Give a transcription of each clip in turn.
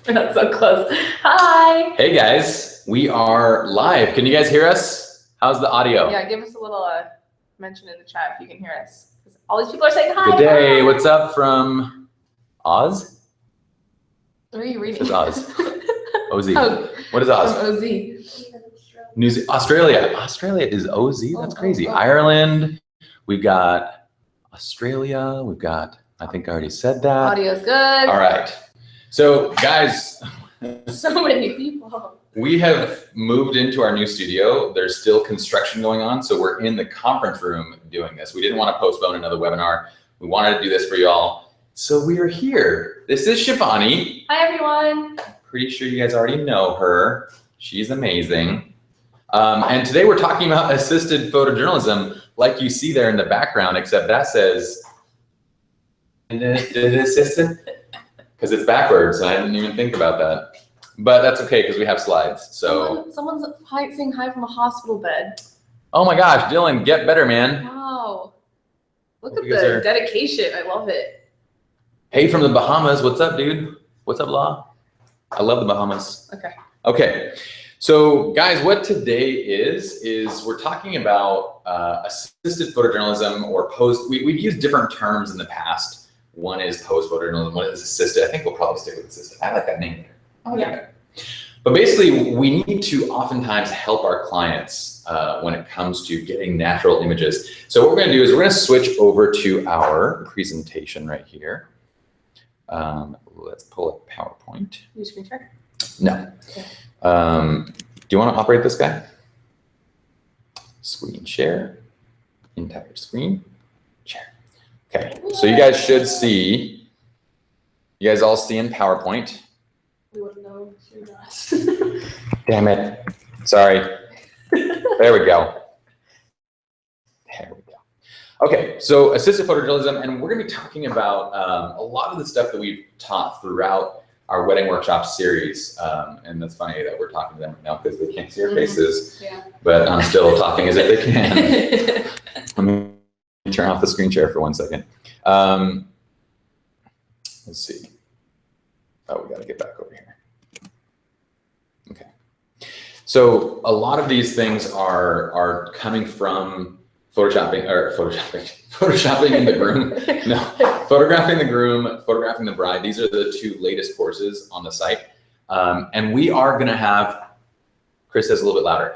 We're not so close. Hi. Hey guys, we are live. Can you guys hear us? How's the audio? Yeah, give us a little mention in the chat if you can hear us. All these people are saying hi. Good day. Hi. What's up from Oz? What are you reading? It's Oz. OZ. Oh, what is Oz? from OZ. Australia. Australia is OZ? That's crazy. Ireland. We've got Australia. We've got, I think I already said that. Audio's good. All right. So guys. So many people. We have moved into our new studio. There's still construction going on, so we're in the conference room doing this. We didn't want to postpone another webinar. We wanted to do this for y'all. So we are here. This is Shivani. Hi, everyone. Pretty sure you guys already know her. She's amazing. And today we're talking about assisted photojournalism, like you see there in the background, except that says, assisted? Because it's backwards, and I didn't even think about that. But that's okay, because we have slides, so. Someone's saying hi from a hospital bed. Oh my gosh, Dylan, get better, man. Wow. Look at the dedication. I love it. Hey, from the Bahamas, what's up, dude? What's up, Law? I love the Bahamas. Okay. Okay, so guys, what today is we're talking about assisted photojournalism or post. We've used different terms in the past. One is post photojournalism, one is assisted. I think we'll probably stick with assisted. I like that name. Oh, yeah. But basically, we need to oftentimes help our clients when it comes to getting natural images. So what we're going to do is we're going to switch over to our presentation right here. Let's pull up PowerPoint. You screen share? No. Okay. Do you want to operate this guy? Screen share, entire screen, share. Okay, so you guys should see, you guys all see in PowerPoint. We wouldn't know if you're not. Damn it. Sorry. There we go. There we go. Okay, so assisted photojournalism, and we're going to be talking about a lot of the stuff that we've taught throughout our wedding workshop series. And that's funny that we're talking to them right now because they can't see our faces, but I'm still talking as if they can. Let me turn off the screen share for 1 second. Let's see. Oh, we got to get back over here. Okay. So a lot of these things are coming from photoshopping in the groom. No, photographing the groom, photographing the bride. These are the two latest courses on the site. And we are going to have, Chris says a little bit louder.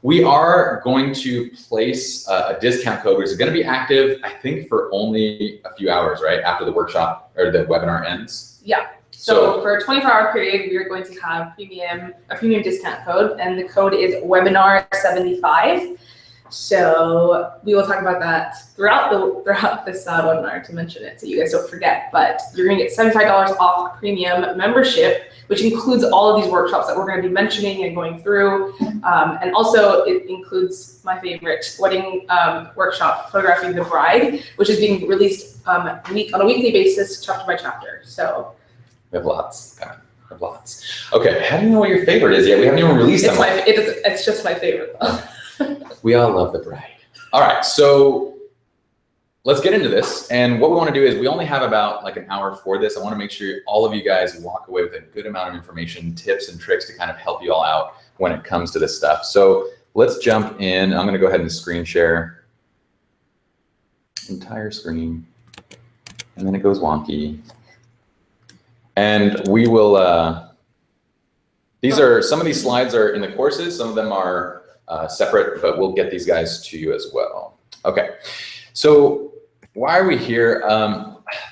We are going to place a discount code, which is going to be active, I think, for only a few hours, right? After the workshop or the webinar ends. Yeah. So for a 24-hour period, we are going to have a premium discount code, and the code is webinar75. So we will talk about that throughout this webinar to mention it, so you guys don't forget. But you're going to get $75 off premium membership, which includes all of these workshops that we're going to be mentioning and going through, and also it includes my favorite wedding workshop, Photographing the Bride, which is being released on a weekly basis, chapter by chapter. So. We have lots. We have lots. Okay, how do you know what your favorite is yet? We haven't even released them. It's just my favorite though. We all love the bride. All right, so let's get into this. And what we want to do is we only have about like an hour for this. I want to make sure all of you guys walk away with a good amount of information, tips and tricks to kind of help you all out when it comes to this stuff. So let's jump in. I'm going to go ahead and screen share entire screen, and then it goes wonky. And we will, some of these slides are in the courses, some of them are separate, but we'll get these guys to you as well. Okay, so why are we here?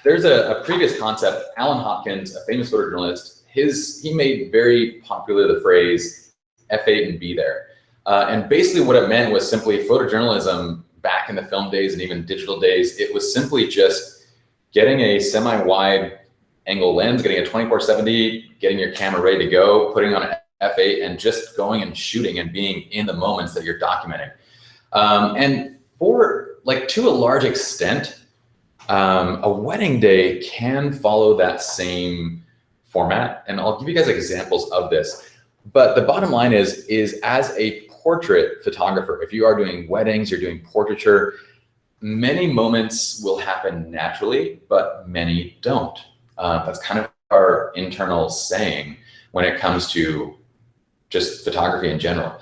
There's a previous concept, Alan Hopkins, a famous photojournalist, he made very popular the phrase F8 and be there. And basically what it meant was simply photojournalism back in the film days and even digital days. It was simply just getting a semi-wide angle lens, getting a 24-70, getting your camera ready to go, putting on an F8 and just going and shooting and being in the moments that you're documenting. And to a large extent, a wedding day can follow that same format. And I'll give you guys examples of this. But the bottom line is as a portrait photographer, if you are doing weddings, you're doing portraiture, many moments will happen naturally, but many don't. That's kind of our internal saying when it comes to just photography in general.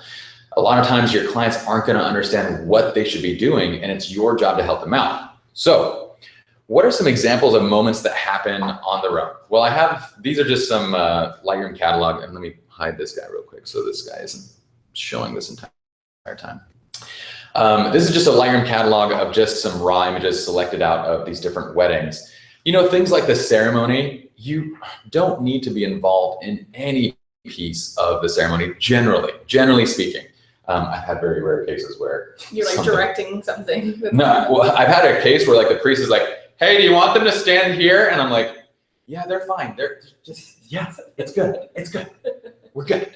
A lot of times your clients aren't going to understand what they should be doing, and it's your job to help them out. So what are some examples of moments that happen on their own? Well, these are just some Lightroom catalog, and let me hide this guy real quick so this guy isn't showing this entire time. This is just a Lightroom catalog of just some raw images selected out of these different weddings. You know, things like the ceremony, you don't need to be involved in any piece of the ceremony, generally speaking. I've had very rare cases where you're like directing something. No, well, I've had a case where like the priest is like, hey, do you want them to stand here? And I'm like, yeah, they're fine. They're just, yeah, it's good. It's good. We're good.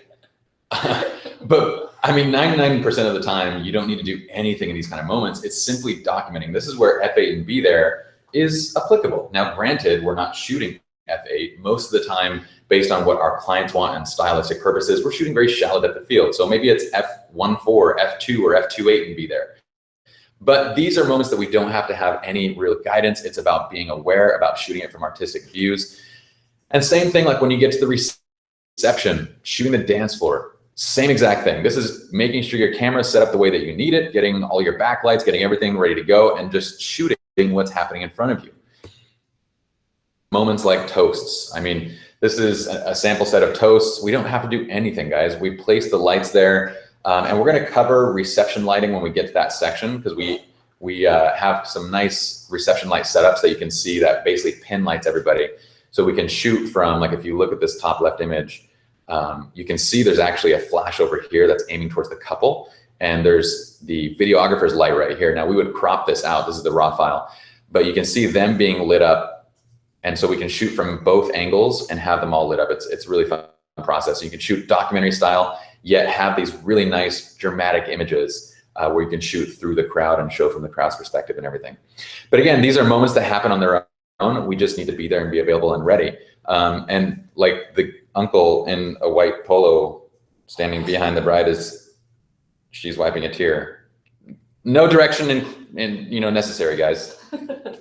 But I mean, 99% of the time, you don't need to do anything in these kind of moments. It's simply documenting. This is where F8 and B there is applicable. Now, granted, we're not shooting F8 most of the time based on what our clients want and stylistic purposes. We're shooting very shallow depth of field. So maybe it's F1.4, F2, or F2.8 and be there. But these are moments that we don't have to have any real guidance. It's about being aware, about shooting it from artistic views. And same thing like when you get to the reception, shooting the dance floor, same exact thing. This is making sure your camera is set up the way that you need it, getting all your backlights, getting everything ready to go, and just shooting what's happening in front of you. Moments like toasts. I mean, this is a sample set of toasts. We don't have to do anything, guys. We place the lights there, and we're going to cover reception lighting when we get to that section, because we have some nice reception light setups that you can see that basically pin lights everybody. So we can shoot from, like if you look at this top left image, you can see there's actually a flash over here that's aiming towards the couple, and there's the videographer's light right here. Now we would crop this out. This is the raw file, but you can see them being lit up. And so we can shoot from both angles and have them all lit up. It's really fun process. So you can shoot documentary style, yet have these really nice dramatic images where you can shoot through the crowd and show from the crowd's perspective and everything. But again, these are moments that happen on their own. We just need to be there and be available and ready. And like the uncle in a white polo standing behind the bride she's wiping a tear. No direction in necessary, guys.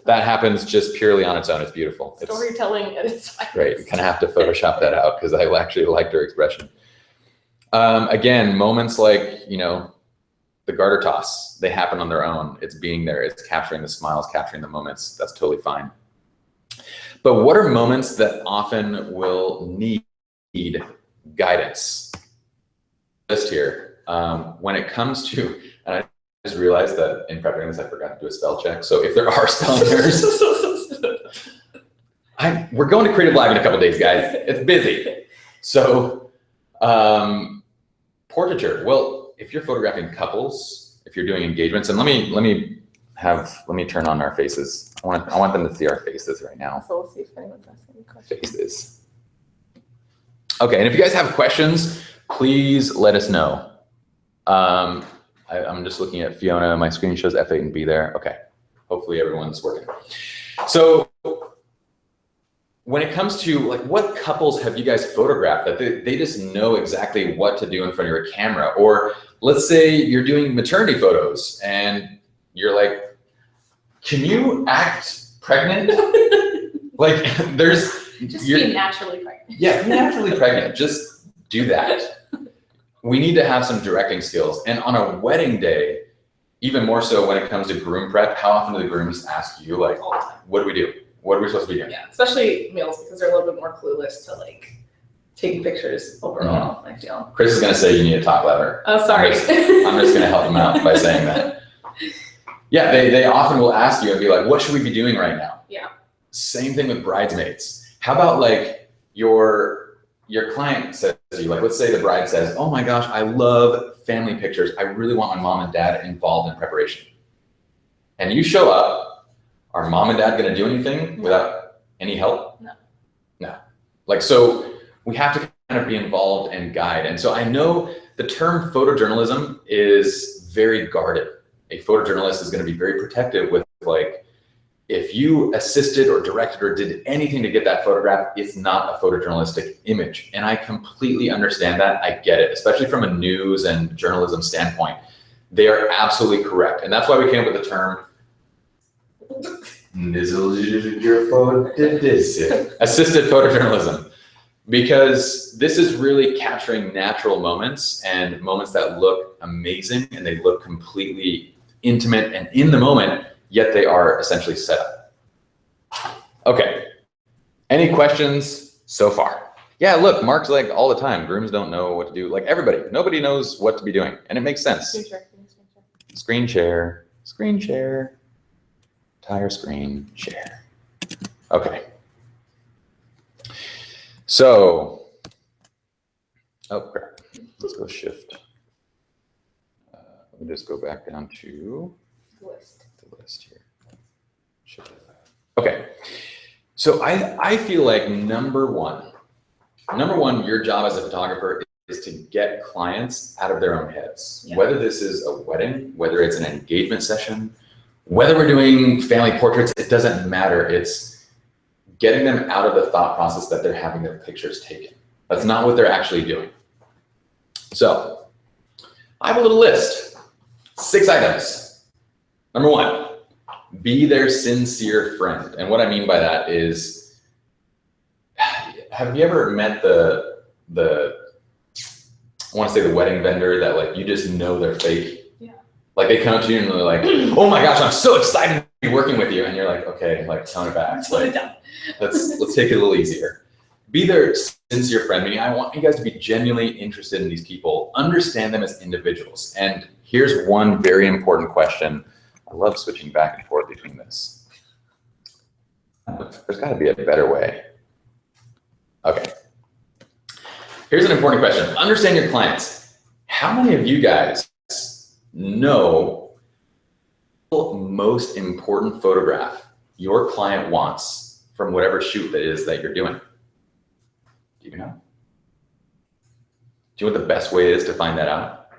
That happens just purely on its own. It's beautiful. Storytelling at its finest. Great. You kind of have to Photoshop that out because I actually liked her expression. Again, moments like, the garter toss, they happen on their own. It's being there. It's capturing the smiles, capturing the moments. That's totally fine. But what are moments that often will need guidance? List here. When it comes to, and I just realized that in prepping this, I forgot to do a spell check. So if there are spelling errors, we're going to Creative Live in a couple days, guys. It's busy. So portraiture. Well, if you're photographing couples, if you're doing engagements, and let me turn on our faces. I want them to see our faces right now. So we'll see if anyone's asking any questions. Faces. Okay, and if you guys have questions, please let us know. I'm just looking at Fiona. My screen shows F8 and B there. Okay, hopefully everyone's working. So when it comes to like what couples have you guys photographed that they just know exactly what to do in front of your camera? Or let's say you're doing maternity photos and you're like, can you act pregnant? Like just be naturally pregnant. Yeah, be naturally pregnant. Just do that. We need to have some directing skills. And on a wedding day, even more so when it comes to groom prep, how often do the grooms ask you, like, all the time, what do we do? What are we supposed to be doing? Yeah, especially males, because they're a little bit more clueless to like taking pictures overall, I feel. Chris is going to say you need to talk louder. Oh, sorry. I'm just going to help him out by saying that. Yeah, they often will ask you and be like, what should we be doing right now? Yeah. Same thing with bridesmaids. How about like your client says to you, like, let's say the bride says, oh my gosh, I love family pictures. I really want my mom and dad involved in preparation. And you show up, are mom and dad going to do anything without any help? No. No. Like, so we have to kind of be involved and guide. And so I know the term photojournalism is very guarded. A photojournalist is going to be very protective with like, if you assisted or directed or did anything to get that photograph, it's not a photojournalistic image. And I completely understand that. I get it, especially from a news and journalism standpoint. They are absolutely correct. And that's why we came up with the term assisted photojournalism, because this is really capturing natural moments and moments that look amazing and they look completely intimate and in the moment, yet they are essentially set up. Okay, any questions so far? Yeah, look, Mark's like all the time, grooms don't know what to do. Like everybody, nobody knows what to be doing, and it makes sense. Screen share, entire screen share. Okay. So, oh crap, let's go shift. Let me just go back down to the list here. Shift. Okay, so I feel like number one, your job as a photographer is to get clients out of their own heads. Yeah. Whether this is a wedding, whether it's an engagement session, whether we're doing family portraits, it doesn't matter. It's getting them out of the thought process that they're having their pictures taken. That's not what they're actually doing. So I have a little list, 6 items. Number 1, be their sincere friend. And what I mean by that is, have you ever met I want to say the wedding vendor that like you just know they're fake? Yeah. Like they come to you and they're like, oh my gosh, I'm so excited to be working with you. And you're like, okay, like tone it back. Like, let's take it a little easier. Be their sincere friend. Meaning I want you guys to be genuinely interested in these people, understand them as individuals. And here's one very important question. I love switching back and forth between this. There's got to be a better way. Okay. Here's an important question. Understand your clients. How many of you guys know the most important photograph your client wants from whatever shoot that is that you're doing? Do you know? Do you know what the best way is to find that out?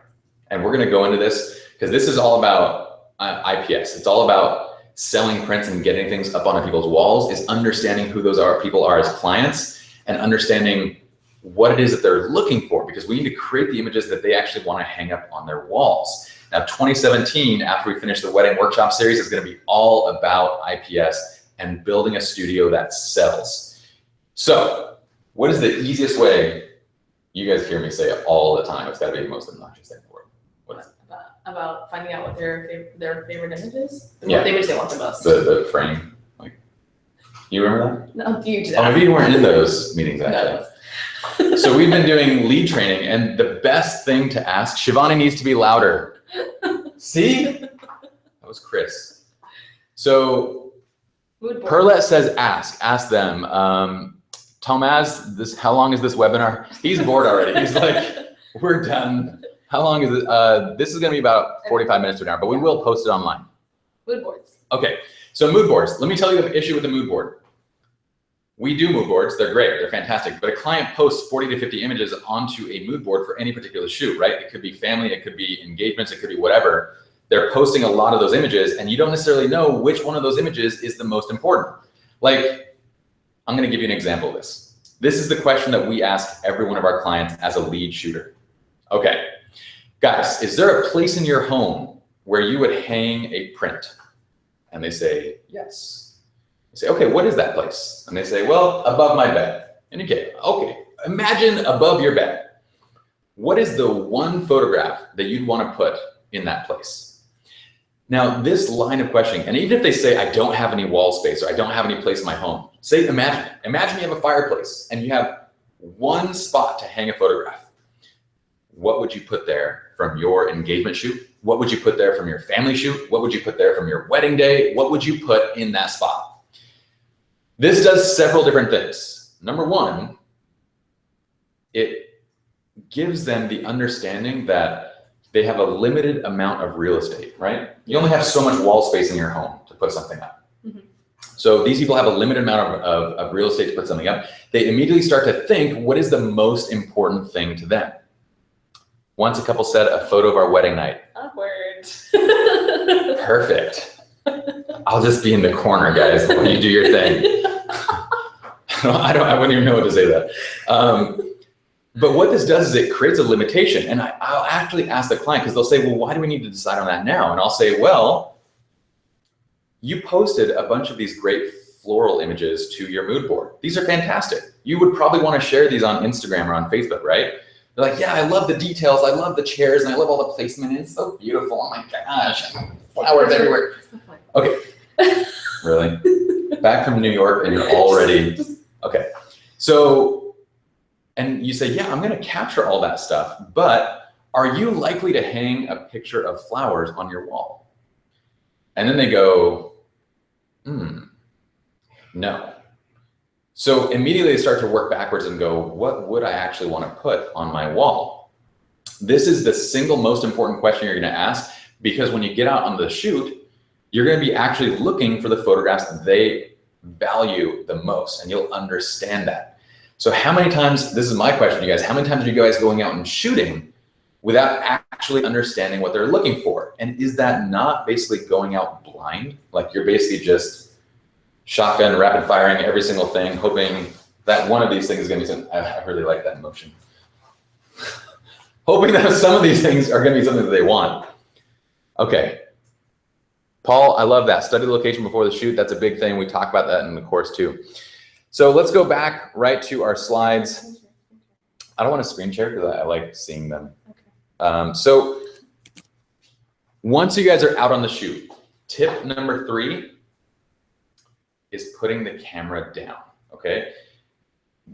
And we're going to go into this because this is all about IPS. It's all about selling prints and getting things up on people's walls, is understanding who those people are as clients and understanding what it is that they're looking for, because we need to create the images that they actually want to hang up on their walls. Now, 2017, after we finish the wedding workshop series, is going to be all about IPS and building a studio that sells. So what is the easiest way? You guys hear me say it all the time. It's got to be the most obnoxious thing in the world. What is it? About finding out what their favorite image is? Yeah. What image they want the most. The frame. Like, you remember that? No, you did. Oh, maybe you weren't in those meetings actually. No. So we've been doing lead training, and the best thing to ask, Shivani needs to be louder. See? That was Chris. So Perlet says ask them. Tomaz, how long is this webinar? He's bored already. He's like, we're done. How long is it? This is going to be about 45 minutes to an hour, but we will post it online. Mood boards. Okay, so mood boards. Let me tell you the issue with the mood board. We do mood boards. They're great. They're fantastic. But a client posts 40 to 50 images onto a mood board for any particular shoot, right? It could be family, it could be engagements, it could be whatever. They're posting a lot of those images, and you don't necessarily know which one of those images is the most important. Like, I'm going to give you an example of this. This is the question that we ask every one of our clients as a lead shooter. Okay, guys, is there a place in your home where you would hang a print? And they say, yes. I say, okay, what is that place? And they say, well, above my bed. And okay, imagine above your bed. What is the one photograph that you'd want to put in that place? Now, this line of questioning, and even if they say, I don't have any wall space, or I don't have any place in my home, say, imagine it. Imagine you have a fireplace and you have one spot to hang a photograph. What would you put there from your engagement shoot? What would you put there from your family shoot? What would you put there from your wedding day? What would you put in that spot? This does several different things. Number one, it gives them the understanding that they have a limited amount of real estate, right? You only have so much wall space in your home to put something up. Mm-hmm. So these people have a limited amount of real estate to put something up. They immediately start to think, what is the most important thing to them? Once a couple said, a photo of our wedding night. Awkward. Perfect. I'll just be in the corner, guys, while you do your thing. I wouldn't even know what to say to that. But what this does is it creates a limitation. And I'll actually ask the client, because they'll say, well, why do we need to decide on that now? And I'll say, well, you posted a bunch of these great floral images to your mood board. These are fantastic. You would probably want to share these on Instagram or on Facebook, right? They're like, yeah, I love the details. I love the chairs and I love all the placement. It's so beautiful. Oh my gosh, flowers everywhere. Okay, really? Back from New York and you're already, okay. So, and you say, yeah, I'm gonna capture all that stuff, but are you likely to hang a picture of flowers on your wall? And then they go, no. So immediately they start to work backwards and go, what would I actually want to put on my wall? This is the single most important question you're going to ask, because when you get out on the shoot, you're going to be actually looking for the photographs that they value the most, and you'll understand that. So how many times, this is my question to you guys, how many times are you guys going out and shooting without actually understanding what they're looking for? And is that not basically going out blind? Like you're basically just shotgun rapid firing every single thing, hoping that one of these things is going to be something. I really like that motion. Hoping that some of these things are going to be something that they want. Okay. Paul, I love that. Study the location before the shoot. That's a big thing. We talk about that in the course too. So let's go back right to our slides. I don't want to screen share because I like seeing them. Okay. So once you guys are out on the shoot, tip number 3 is putting the camera down, okay?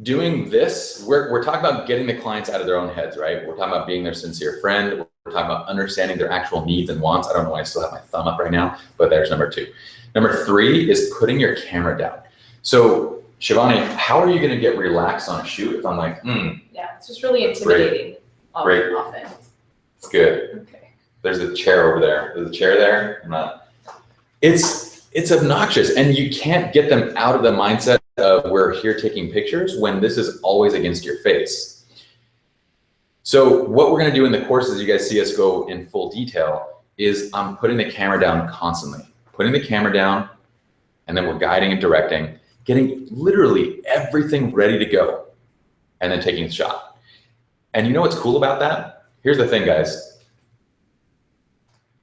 Doing this, we're talking about getting the clients out of their own heads, right? We're talking about being their sincere friend. We're talking about understanding their actual needs and wants. I don't know why I still have my thumb up right now, but there's number 2. Number 3 is putting your camera down. So Shivani, how are you gonna get relaxed on a shoot if I'm like, Yeah, it's just really intimidating Great. often. It's good. Okay. There's a chair over there. There's a chair there. I'm not. It's obnoxious, and you can't get them out of the mindset of we're here taking pictures when this is always against your face. So what we're gonna do in the courses, you guys see us go in full detail, is I'm putting the camera down constantly. Putting the camera down, and then we're guiding and directing, getting literally everything ready to go, and then taking the shot. And you know what's cool about that? Here's the thing, guys.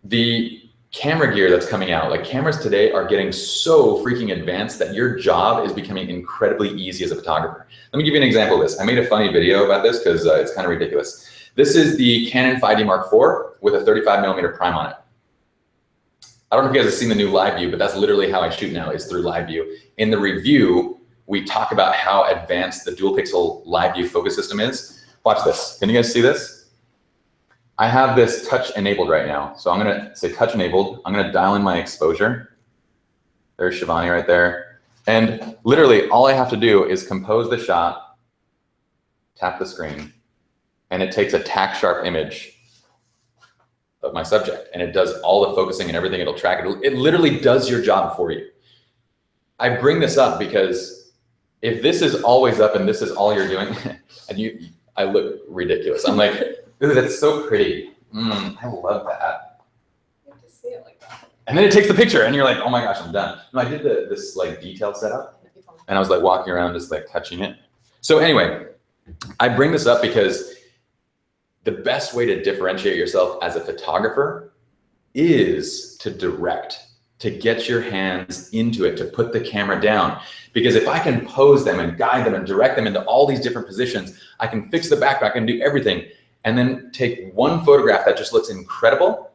The camera gear that's coming out, like cameras today are getting so freaking advanced that your job is becoming incredibly easy as a photographer. Let me give you an example of this. I made a funny video about this because it's kind of ridiculous. This is the Canon 5D Mark IV with a 35mm prime on it. I don't know if you guys have seen the new live view, but that's literally how I shoot now, is through live view. In the review, we talk about how advanced the dual pixel live view focus system is. Watch this. Can you guys see this? I have this touch enabled right now. So I'm gonna say touch enabled. I'm gonna dial in my exposure. There's Shivani right there. And literally all I have to do is compose the shot, tap the screen, and it takes a tack sharp image of my subject. And it does all the focusing and everything. It'll track it. It literally does your job for you. I bring this up because if this is always up and this is all you're doing, and I look ridiculous. I'm like, ooh, that's so pretty. I love that. You have to see it like that. And then it takes the picture and you're like, oh my gosh, I'm done. No, I did this like detailed setup and I was like walking around just like touching it. So anyway, I bring this up because the best way to differentiate yourself as a photographer is to direct, to get your hands into it, to put the camera down. Because if I can pose them and guide them and direct them into all these different positions, I can fix the background, I can do everything. And then take one photograph that just looks incredible,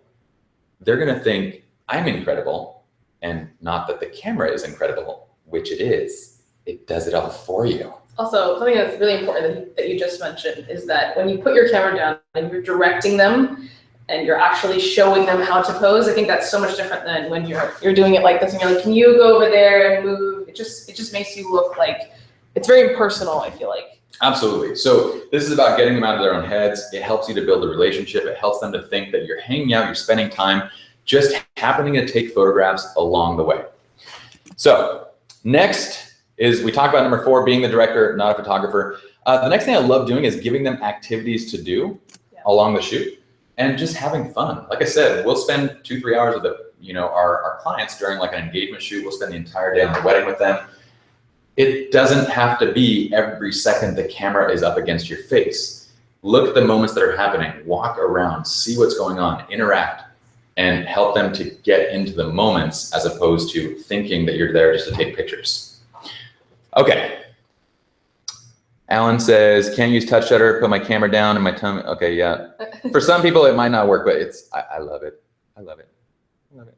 they're gonna think I'm incredible, and not that the camera is incredible, which it is. It does it all for you. Also, something that's really important that you just mentioned is that when you put your camera down and you're directing them and you're actually showing them how to pose, I think that's so much different than when you're doing it like this and you're like, can you go over there and move? It just makes you look like, it's very impersonal, I feel like. Absolutely. So this is about getting them out of their own heads. It helps you to build a relationship. It helps them to think that you're hanging out, you're spending time, just happening to take photographs along the way. So next is, we talked about number 4, being the director, not a photographer. The next thing I love doing is giving them activities to do along the shoot and just having fun. Like I said, we'll spend 2-3 hours with our clients during like an engagement shoot. We'll spend the entire day on the wedding with them. It doesn't have to be every second the camera is up against your face. Look at the moments that are happening, walk around, see what's going on, interact, and help them to get into the moments as opposed to thinking that you're there just to take pictures. Okay. Alan says, can't use touch shutter, put my camera down and my tongue. Okay, yeah. For some people it might not work, but I love it. I love it. I love it.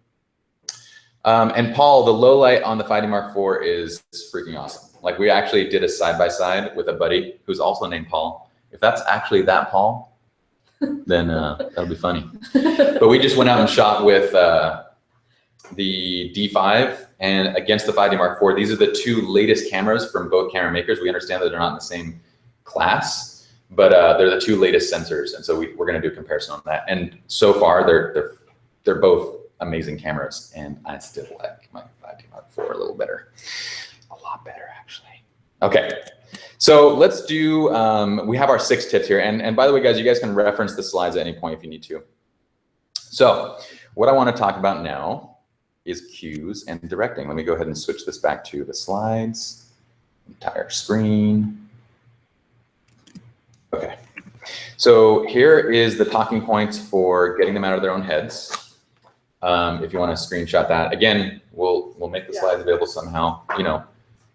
And Paul, the low light on the 5D Mark IV is freaking awesome. Like we actually did a side-by-side with a buddy who's also named Paul. If that's actually that Paul, then that'll be funny. But we just went out and shot with the D5 and against the 5D Mark IV. These are the two latest cameras from both camera makers. We understand that they're not in the same class, but they're the two latest sensors. And so we're gonna do a comparison on that. And so far they're both amazing cameras, and I still like my 5D Mark IV a little better. A lot better, actually. Okay, so let's do, we have our 6 tips here. And by the way, guys, you guys can reference the slides at any point if you need to. So what I want to talk about now is cues and directing. Let me go ahead and switch this back to the slides, entire screen. Okay, so here is the talking points for getting them out of their own heads. If you want to screenshot that, again, we'll make the slides available somehow. You know,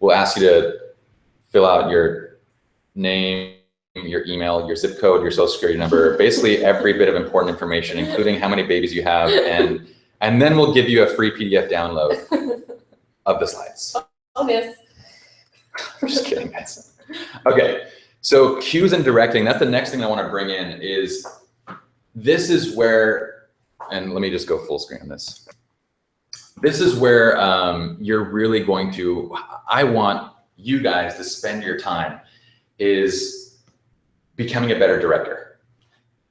we'll ask you to fill out your name, your email, your zip code, your social security number, basically every bit of important information, including how many babies you have, and then we'll give you a free PDF download of the slides. Oh, yes. I'm just kidding, guys. Okay, so cues and directing. That's the next thing I want to bring in. This is where, and let me just go full screen on this. This is where you're really going to, I want you guys to spend your time is becoming a better director.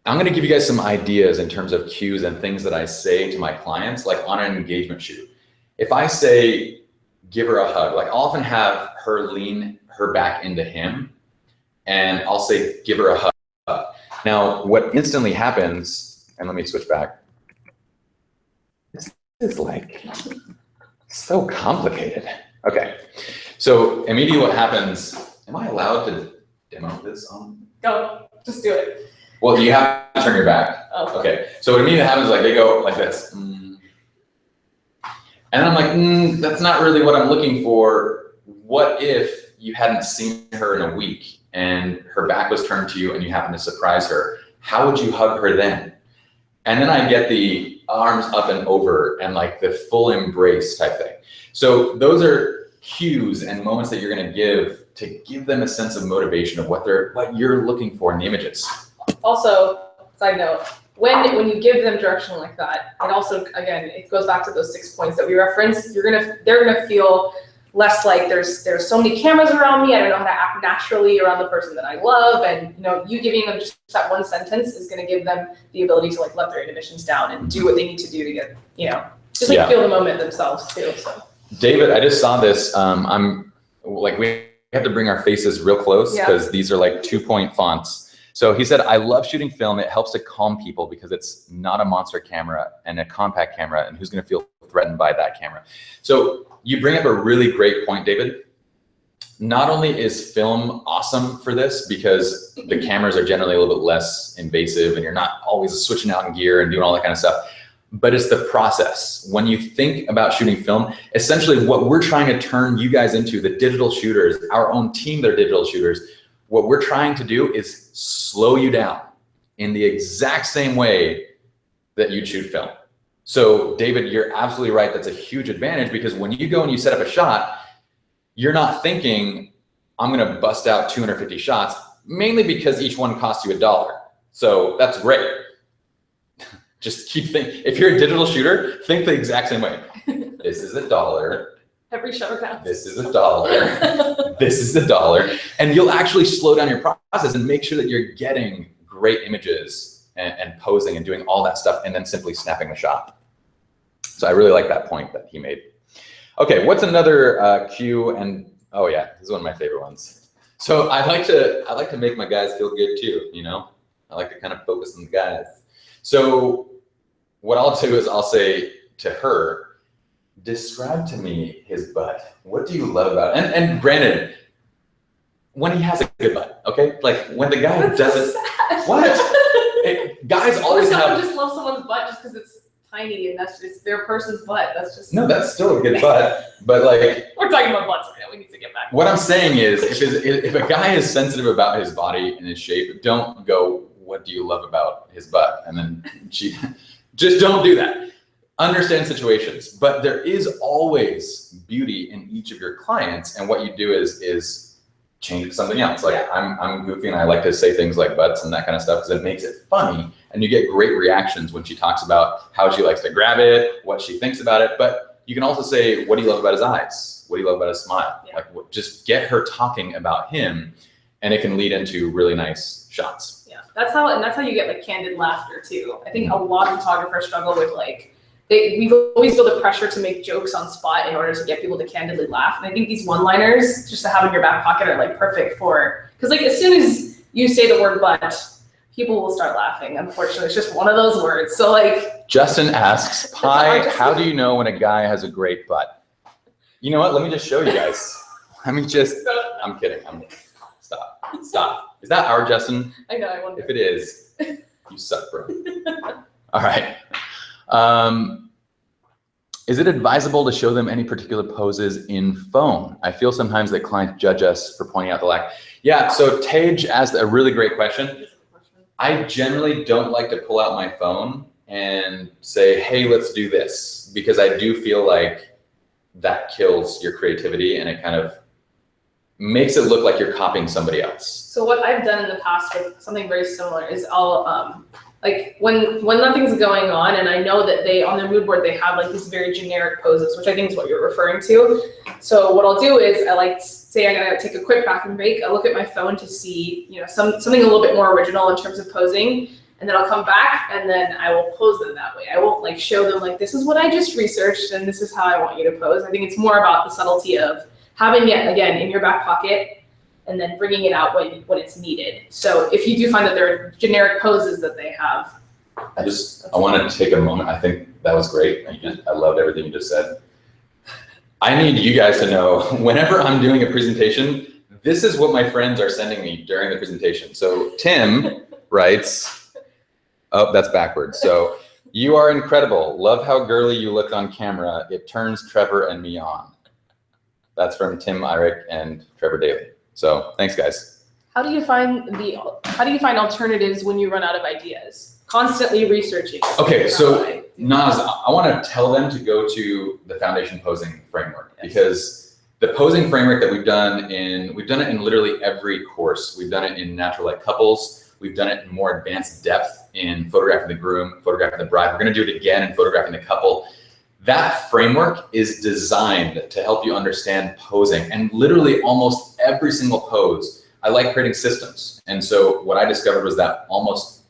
I'm going to give you guys some ideas in terms of cues and things that I say to my clients, like on an engagement shoot. If I say, give her a hug, like I'll often have her lean her back into him and I'll say, give her a hug. Now, what instantly happens, and let me switch back. This is like so complicated. Okay, so immediately what happens, am I allowed to demo this on? Go, just do it. Well, you have to turn your back. Oh. Okay, so what immediately happens, like they go like this. And I'm like, that's not really what I'm looking for. What if you hadn't seen her in a week and her back was turned to you and you happened to surprise her? How would you hug her then? And then I get the arms up and over and like the full embrace type thing. So those are cues and moments that you're gonna give to give them a sense of motivation of what you're looking for in the images. Also, Side note, when you give them direction like that, it also, again, it goes back to those 6 points that we referenced. They're gonna feel less like there's so many cameras around me. I don't know how to act naturally around the person that I love, and you giving them just that one sentence is gonna give them the ability to like let their inhibitions down and do what they need to do to get just like feel the moment themselves too. So David, I just saw this. I'm like we have to bring our faces real close because these are like 2-point fonts. So he said, I love shooting film. It helps to calm people because it's not a monster camera and a compact camera, and who's going to feel threatened by that camera. So you bring up a really great point, David. Not only is film awesome for this because the cameras are generally a little bit less invasive and you're not always switching out in gear and doing all that kind of stuff, but it's the process. When you think about shooting film, essentially what we're trying to turn you guys into, the digital shooters, our own team, they're digital shooters, what we're trying to do is slow you down in the exact same way that you shoot film. So David, you're absolutely right. That's a huge advantage because when you go and you set up a shot, you're not thinking, I'm gonna bust out 250 shots, mainly because each one costs you $1. So that's great. Just keep thinking, if you're a digital shooter, think the exact same way. This is $1. Every shutter counts. This is $1. This is $1. And you'll actually slow down your process and make sure that you're getting great images and posing and doing all that stuff and then simply snapping the shot. So I really like that point that he made. Okay, what's another cue? And oh yeah, this is one of my favorite ones. So I like to make my guys feel good too, I like to kind of focus on the guys. So what I'll do is I'll say to her, describe to me his butt. What do you love about it? And granted, when he has a good butt, okay? Like when the guy doesn't, so sad. What? Guys always have. Just love someone's butt just because it's tiny and that's just their person's butt. That's just No, that's still a good butt, but like we're talking about butts right now. We need to get back. What I'm saying is, if a guy is sensitive about his body and his shape, don't go, "What do you love about his butt?" And then just don't do that. Understand situations, but there is always beauty in each of your clients, and what you do is change it to something else. Like I'm goofy and I like to say things like butts and that kind of stuff because it makes it funny, and you get great reactions when she talks about how she likes to grab it, what she thinks about it. But you can also say, "What do you love about his eyes? What do you love about his smile?" Yeah. Like just get her talking about him, and it can lead into really nice shots. Yeah, that's how you get like candid laughter too. I think a lot of photographers struggle with like we've always feel the pressure to make jokes on spot in order to get people to candidly laugh. And I think these one-liners just to have in your back pocket are like perfect for, because like as soon as you say the word butt, people will start laughing. Unfortunately, it's just one of those words. So like Justin asks, "Pi, how do you know when a guy has a great butt?" You know what? Let me just show you guys. I'm kidding. Stop. Is that our Justin? I know. I wonder if it is. You suck, bro. All right. Is it advisable to show them any particular poses in phone? I feel sometimes that clients judge us for pointing out the lack. Yeah, so Tage asked a really great question. I generally don't like to pull out my phone and say, "Hey, let's do this," because I do feel like that kills your creativity and it kind of makes it look like you're copying somebody else. So what I've done in the past with something very similar is I'll like when nothing's going on and I know that they on their mood board they have like these very generic poses, which I think is what you're referring to. So what I'll do is I like say I gotta take a quick bathroom break. I look at my phone to see something a little bit more original in terms of posing, and then I'll come back and then I will pose them that way. I won't like show them like this is what I just researched and this is how I want you to pose. I think it's more about the subtlety of having it again in your back pocket and then bringing it out when it's needed. So if you do find that there are generic poses that they have. I want to take a moment. I think that was great. I loved everything you just said. I need you guys to know whenever I'm doing a presentation, this is what my friends are sending me during the presentation. So Tim writes, oh, that's backwards. So, "You are incredible. Love how girly you look on camera. It turns Trevor and me on." That's from Tim Irick and Trevor Daly. So thanks, guys. How do you find alternatives when you run out of ideas? Constantly researching. Okay, so Naz, I want to tell them to go to the foundation posing framework, because the posing framework that we've done it in literally every course. We've done it in natural light couples. We've done it in more advanced depth in photographing the groom, photographing the bride. We're going to do it again in photographing the couple. That framework is designed to help you understand posing, and literally almost every single pose, I like creating systems. And so what I discovered was that almost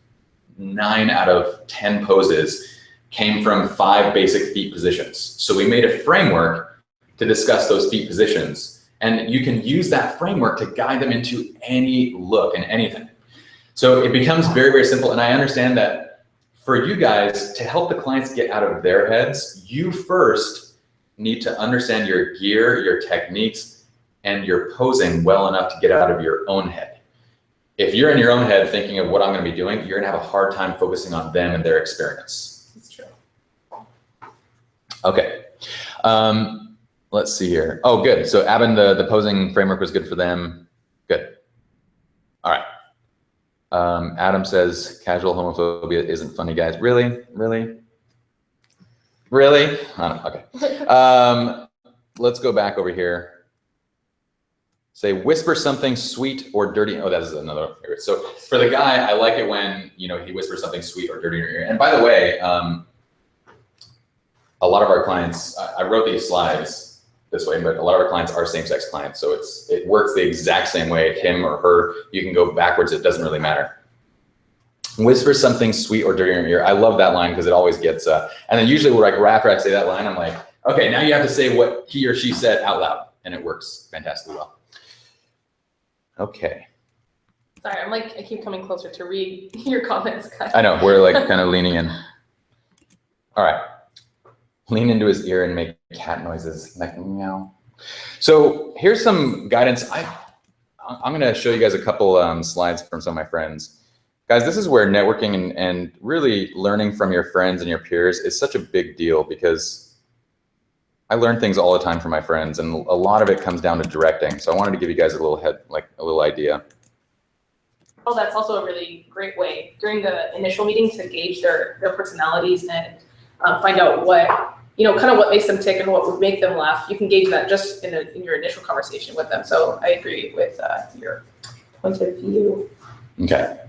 9 out of 10 poses came from 5 basic feet positions. So we made a framework to discuss those feet positions, and you can use that framework to guide them into any look and anything. So it becomes very, very simple. And I understand that for you guys, to help the clients get out of their heads, you first need to understand your gear, your techniques, and your posing well enough to get out of your own head. If you're in your own head thinking of what I'm going to be doing, you're going to have a hard time focusing on them and their experience. That's true. Okay. Let's see here. Oh, good. So Abin, the posing framework was good for them. Good. All right. Adam says, "Casual homophobia isn't funny, guys." Really? I don't know. Okay. Let's go back over here. Say, "Whisper something sweet or dirty." Oh, that is another favorite. So for the guy, I like it when he whispers something sweet or dirty in your ear. And by the way, a lot of our clients, I wrote these slides this way, but a lot of our clients are same-sex clients, so it works the exact same way. Him or her, you can go backwards, it doesn't really matter. "Whisper something sweet or dirty in your ear." I love that line because it always gets, and then usually after I say that line, I'm like, okay, now you have to say what he or she said out loud, and it works fantastically well. Okay. Sorry, I keep coming closer to read your comments, guys. I know, we're like kind of leaning in. All right. Lean into his ear and make cat noises, like meow. So here's some guidance. I'm going to show you guys a couple slides from some of my friends. Guys, this is where networking and really learning from your friends and your peers is such a big deal, because I learn things all the time from my friends, and a lot of it comes down to directing. So I wanted to give you guys a little idea. Oh, that's also a really great way during the initial meeting to gauge their personalities and find out what, kind of what makes them tick and what would make them laugh. You can gauge that just in your initial conversation with them. So I agree with your point of view. Okay.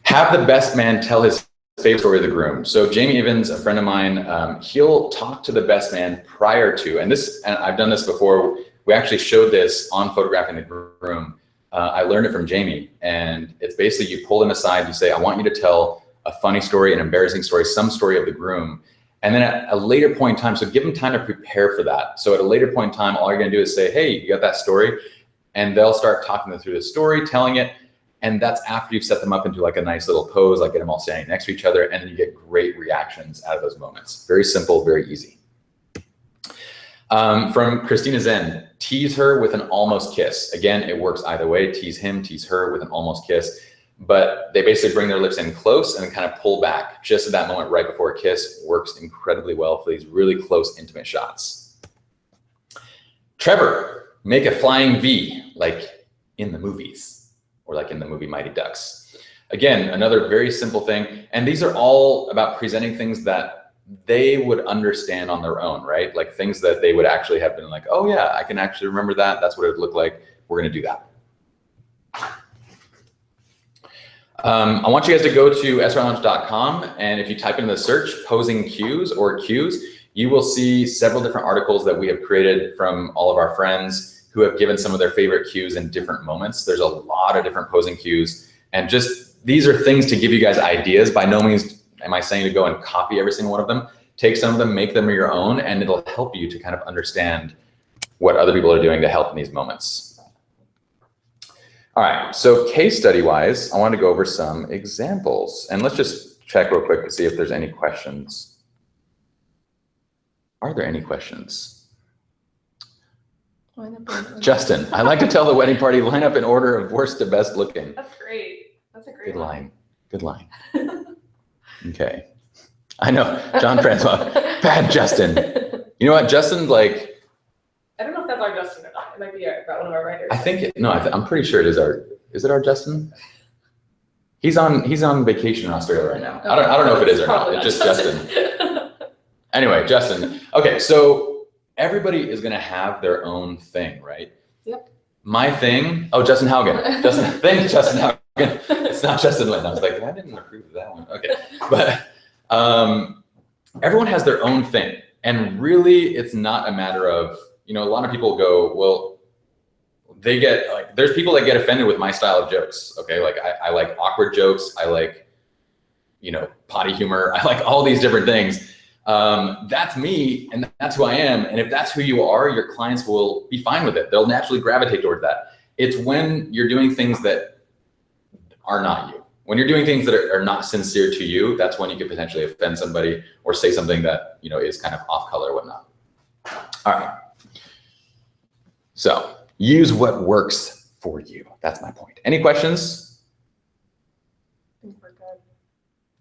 Have the best man tell his favorite story of the groom. So Jamie Evans, a friend of mine, he'll talk to the best man prior to, and I've done this before. We actually showed this on Photographing the Groom. I learned it from Jamie, and it's basically you pull them aside, you say, I want you to tell a funny story, an embarrassing story, some story of the groom. And then at a later point in time, so give them time to prepare for that. So at a later point in time, all you're gonna do is say, hey, you got that story? And they'll start talking them through the story, telling it. And that's after you've set them up into like a nice little pose, like get them all standing next to each other, and then you get great reactions out of those moments. Very simple, very easy. From Christina Zen, tease her with an almost kiss. Again, it works either way, tease him, tease her with an almost kiss. But they basically bring their lips in close and then kind of pull back just at that moment right before a kiss. Works incredibly well for these really close, intimate shots. Trevor, make a flying V, like in the movies, or like in the movie Mighty Ducks. Again, another very simple thing. And these are all about presenting things that they would understand on their own, right? Like things that they would actually have been like, oh yeah, I can actually remember that. That's what it would look like. We're gonna do that. I want you guys to go to srlaunch.com, and if you type in the search posing cues or cues, you will see several different articles that we have created from all of our friends who have given some of their favorite cues in different moments. There's a lot of different posing cues, and just these are things to give you guys ideas. By no means am I saying to go and copy every single one of them. Take some of them, make them your own, and it'll help you to kind of understand what other people are doing to help in these moments. All right, so case study wise, I want to go over some examples, and let's just check real quick to see if there's any questions. Are there any questions? Justin, I like to tell the wedding party, line up in order of worst to best looking. That's great. That's a great Good line. Good line. Okay. I know, John Francois, bad Justin. You know what, Justin, like, I don't know if that's our Justin or not. It might be one of our writers. I think, I'm pretty sure it is our Justin? He's on vacation in Australia right now. I don't know if it is or not. It's just Justin. Anyway, Justin. Okay, so everybody is gonna have their own thing, right? Yep. My thing, oh, Justin Haugen. Thanks, Justin Haugen. It's not Justin Lynn. I was like, I didn't approve of that one. Okay, but everyone has their own thing. And really, it's not a matter of, a lot of people go, well, they get like, there's people that get offended with my style of jokes. Okay, like I like awkward jokes. I like, potty humor. I like all these different things. That's me, and that's who I am. And if that's who you are, your clients will be fine with it. They'll naturally gravitate towards that. It's when you're doing things that are not you. When you're doing things that are not sincere to you, that's when you could potentially offend somebody or say something that, is kind of off color or whatnot. All right. So use what works for you. That's my point. Any questions? I think we're good.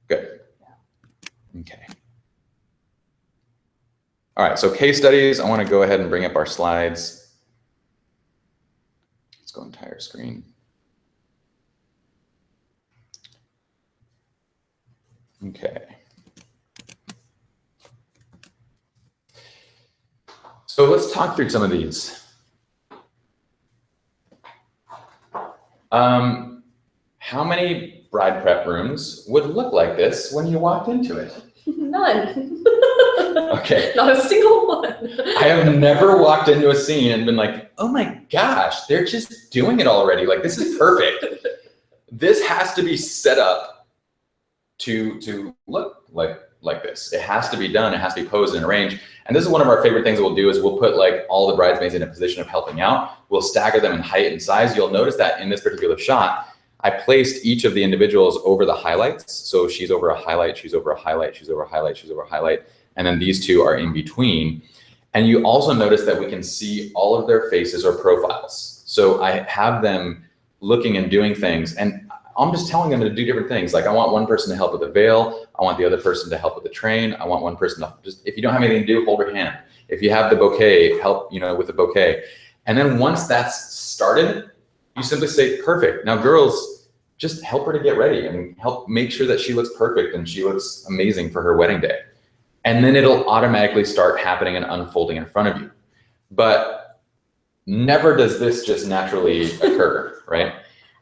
Good. Yeah. Okay. All right, so case studies. I want to go ahead and bring up our slides. Let's go entire screen. Okay. So let's talk through some of these. How many bride prep rooms would look like this when you walked into it? None. Okay. Not a single one. I have never walked into a scene and been like, oh my gosh, they're just doing it already. Like, this is perfect. This has to be set up to look like this. It has to be done. It has to be posed and arranged. And this is one of our favorite things that we'll do is we'll put like all the bridesmaids in a position of helping out. We'll stagger them in height and size. You'll notice that in this particular shot, I placed each of the individuals over the highlights. So she's over a highlight, she's over a highlight, she's over a highlight, she's over a highlight. And then these two are in between. And you also notice that we can see all of their faces or profiles. So I have them looking and doing things. And I'm just telling them to do different things. Like I want one person to help with the veil. I want the other person to help with the train. I want one person to just, if you don't have anything to do, hold her hand. If you have the bouquet, help, with the bouquet. And then once that's started, you simply say, perfect. Now girls, just help her to get ready and help make sure that she looks perfect and she looks amazing for her wedding day. And then it'll automatically start happening and unfolding in front of you. But never does this just naturally occur, right?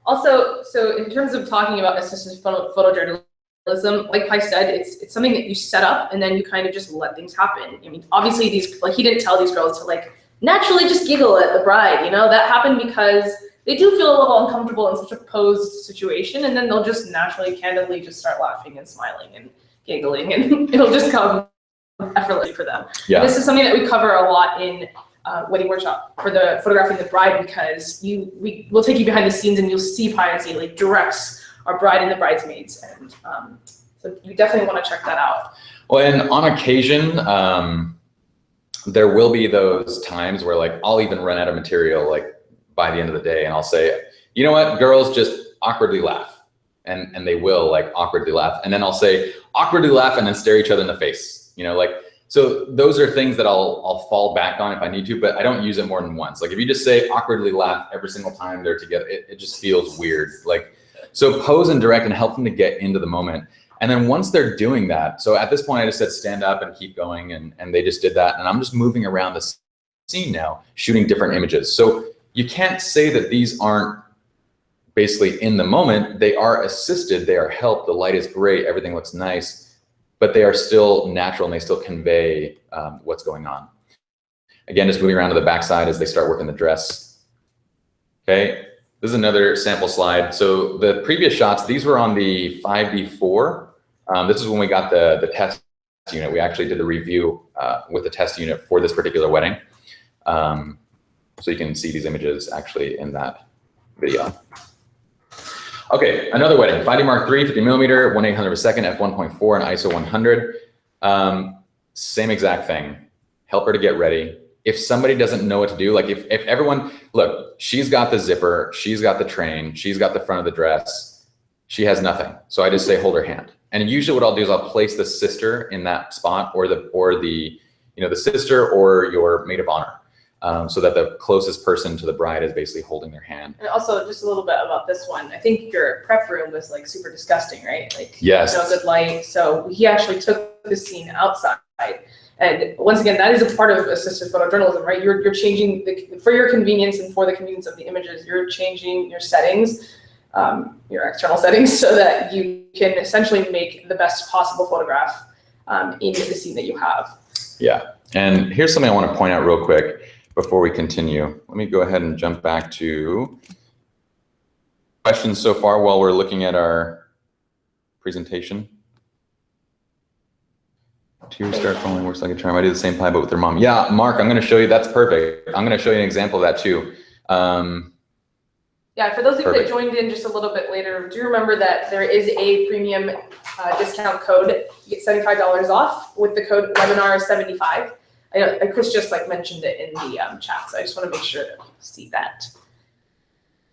Also, so in terms of talking about assisted photojournalism, like I said, it's something that you set up and then you kind of just let things happen. I mean, obviously he didn't tell these girls to like naturally just giggle at the bride, that happened because they do feel a little uncomfortable in such a posed situation, and then they'll just naturally, candidly just start laughing and smiling and giggling, and it'll just come effortlessly for them. Yeah. This is something that we cover a lot in wedding workshop for the photographing the bride, because we'll take you behind the scenes and you'll see Piancey like directs our bride and the bridesmaids, and so you definitely want to check that out. Well, and on occasion, there will be those times where like I'll even run out of material like by the end of the day, and I'll say, you know what, girls, just awkwardly laugh, and they will like awkwardly laugh, and then I'll say awkwardly laugh and then stare each other in the face, so those are things that I'll fall back on if I need to, but I don't use it more than once. Like if you just say awkwardly laugh every single time they're together, it just feels weird. Like, so pose and direct and help them to get into the moment. And then once they're doing that, so at this point I just said stand up and keep going, and they just did that, and I'm just moving around the scene now, shooting different images. So you can't say that these aren't basically in the moment. They are assisted, they are helped, the light is great, everything looks nice, but they are still natural and they still convey what's going on. Again, just moving around to the backside as they start working the dress. Okay, this is another sample slide. So the previous shots, these were on the 5D4. This is when we got the test unit. We actually did the review with the test unit for this particular wedding. So you can see these images actually in that video. Okay, another wedding, 5D Mark III, 50mm, 1/800 of a second, f1.4, and ISO 100. Same exact thing. Help her to get ready. If somebody doesn't know what to do, like if everyone, look, she's got the zipper, she's got the train, she's got the front of the dress, she has nothing. So I just say hold her hand. And usually what I'll do is I'll place the sister in that spot, or the sister or your maid of honor. So that the closest person to the bride is basically holding their hand. And also just a little bit about this one. I think your prep room was like super disgusting, right? Like yes. No good light. So he actually took the scene outside. And once again, that is a part of assisted photojournalism, right? You're changing for your convenience and for the convenience of the images, you're changing your settings, your external settings, so that you can essentially make the best possible photograph in the scene that you have. Yeah, and here's something I want to point out real quick before we continue. Let me go ahead and jump back to questions so far while we're looking at our presentation. Tears start falling, works like a charm. I do the same pie, but with their mom. Yeah, Mark, I'm going to show you. That's perfect. I'm going to show you an example of that too. Yeah, for those of you that joined in just a little bit later, do remember that there is a premium discount code. You get $75 off with the code webinar75. I know Chris just like mentioned it in the chat, so I just want to make sure that you see that.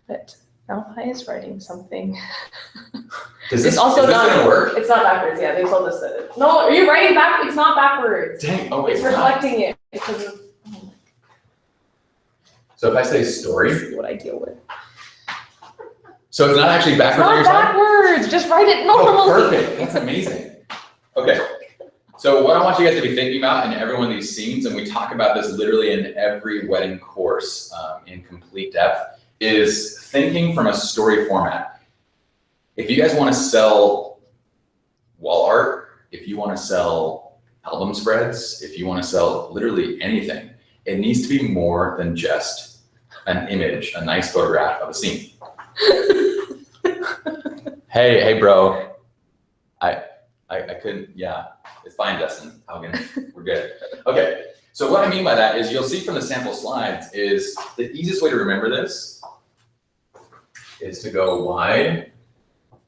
But Alpine is writing something. It's also not gonna work. It's not backwards. Yeah, they told us that. No, are you writing back? It's not backwards. Dang. Oh wait. It's reflecting it because of. So if I say story, this is what I deal with. So it's not actually backwards. It's not backwards. Just write it normally. Oh, perfect. That's amazing. Okay. So what I want you guys to be thinking about in every one of these scenes, and we talk about this literally in every wedding course in complete depth, is thinking from a story format. If you guys want to sell wall art, if you want to sell album spreads, if you want to sell literally anything, it needs to be more than just an image, a nice photograph of a scene. Hey, bro. I couldn't, yeah. It's fine, Dustin. We're good. Okay, so what I mean by that is you'll see from the sample slides is the easiest way to remember this is to go wide.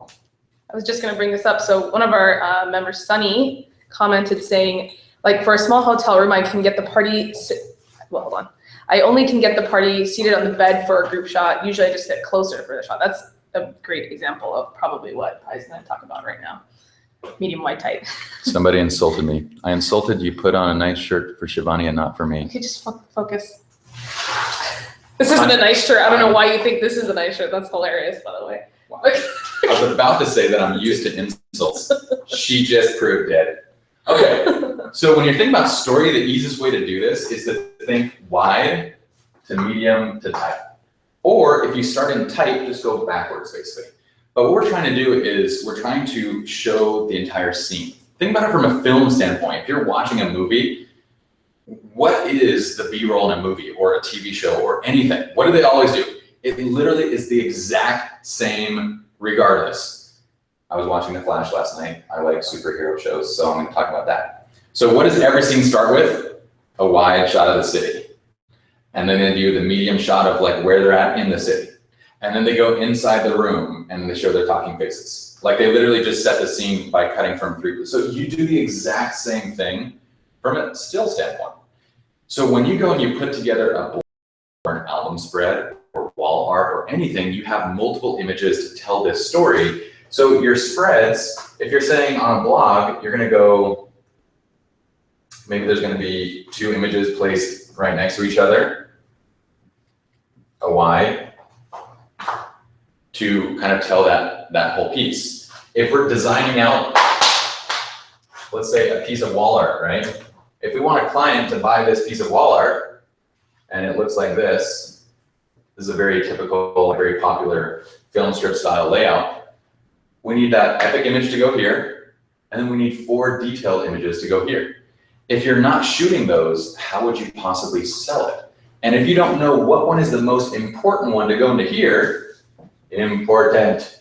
I was just going to bring this up. So one of our members, Sunny, commented saying, like, for a small hotel room, I can get the party, well, hold on. I only can get the party seated on the bed for a group shot. Usually I just get closer for the shot. a great example of probably what Pi's going to talk about right now. Medium, wide, tight. Somebody insulted me. I insulted you put on a nice shirt for Shivani and not for me. You could just focus. This isn't a nice shirt. I don't know why you think this is a nice shirt. That's hilarious, by the way. Wow. I was about to say that I'm used to insults. She just proved it. Okay, so when you're thinking about story, the easiest way to do this is to think wide to medium to tight. Or if you start in tight, just go backwards, basically. But what we're trying to do is we're trying to show the entire scene. Think about it from a film standpoint. If you're watching a movie, what is the B-roll in a movie or a TV show or anything? What do they always do? It literally is the exact same regardless. I was watching The Flash last night. I like superhero shows, so I'm going to talk about that. So what does every scene start with? A wide shot of the city. And then they do the medium shot of like where they're at in the city. And then they go inside the room and they show their talking faces. Like they literally just set the scene by cutting from 3. So you do the exact same thing from a still standpoint. So when you go and you put together a blog or an album spread or wall art or anything, you have multiple images to tell this story. So your spreads, if you're saying on a blog, you're going to go, maybe there's going to be 2 images placed right next to each other, a wide, to kind of tell that whole piece. If we're designing out, let's say a piece of wall art, right? If we want a client to buy this piece of wall art and it looks like this is a very typical, very popular film strip style layout, we need that epic image to go here, and then we need 4 detailed images to go here. If you're not shooting those, how would you possibly sell it? And if you don't know what one is the most important one to go into here, important.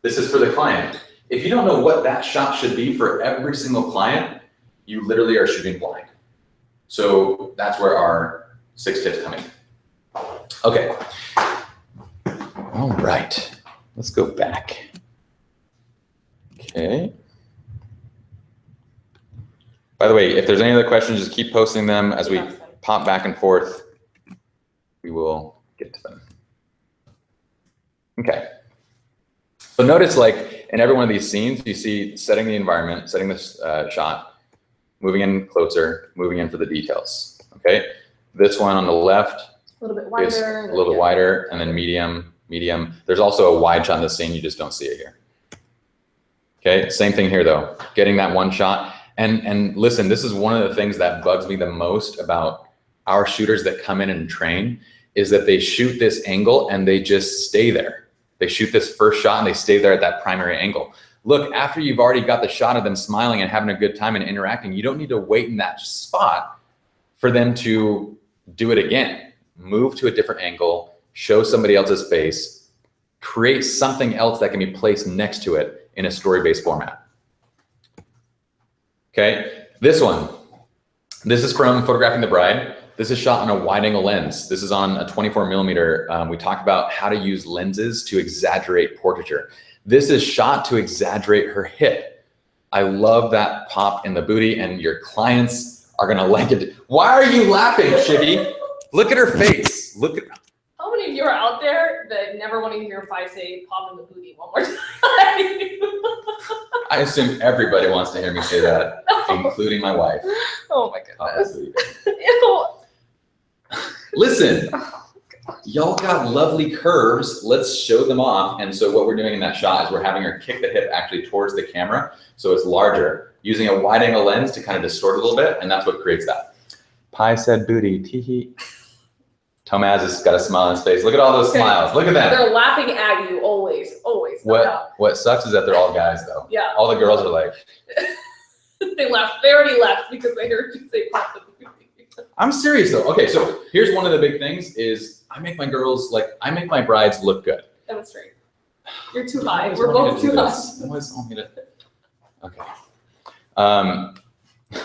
This is for the client. If you don't know what that shot should be for every single client, you literally are shooting blind. So that's where our 6 tips come in. Okay. All right. Let's go back. Okay. By the way, if there's any other questions, just keep posting them as we pop back and forth. We will get to them. Okay. So notice like in every one of these scenes, you see setting the environment, setting this shot, moving in closer, moving in for the details. Okay. This one on the left a little bit wider, is a little bit wider, and then medium, medium. There's also a wide shot in the scene. You just don't see it here. Okay. Same thing here though, getting that one shot. And listen, this is one of the things that bugs me the most about our shooters that come in and train is that they shoot this angle and they just stay there. They shoot this first shot and they stay there at that primary angle. Look, after you've already got the shot of them smiling and having a good time and interacting, you don't need to wait in that spot for them to do it again. Move to a different angle, show somebody else's face, create something else that can be placed next to it in a story-based format. Okay, this one. This is from Photographing the Bride. This is shot on a wide angle lens. This is on a 24 millimeter. We talked about how to use lenses to exaggerate portraiture. This is shot to exaggerate her hip. I love that pop in the booty and your clients are gonna like it. Why are you laughing, Shivy? Look at her face. Look at. How many of you are out there that never want to hear Phi say pop in the booty one more time? I assume everybody wants to hear me say that, including my wife. Oh my goodness. Ew. Listen, y'all got lovely curves. Let's show them off. And so what we're doing in that shot is we're having her kick the hip actually towards the camera. So it's larger, using a wide angle lens to kind of distort a little bit. And that's what creates that. Pi said booty, tee-hee. Tomaz has got a smile on his face. Look at all those smiles. Look at that. They're laughing at you always, always. What sucks is that they're all guys though. Yeah. All the girls are like. They left. They already left because they heard you say pop the booty. I'm serious though. Okay, so here's one of the big things is I make my brides look good. Demonstrate. You're too high. We're both too high. You always want me to. Okay.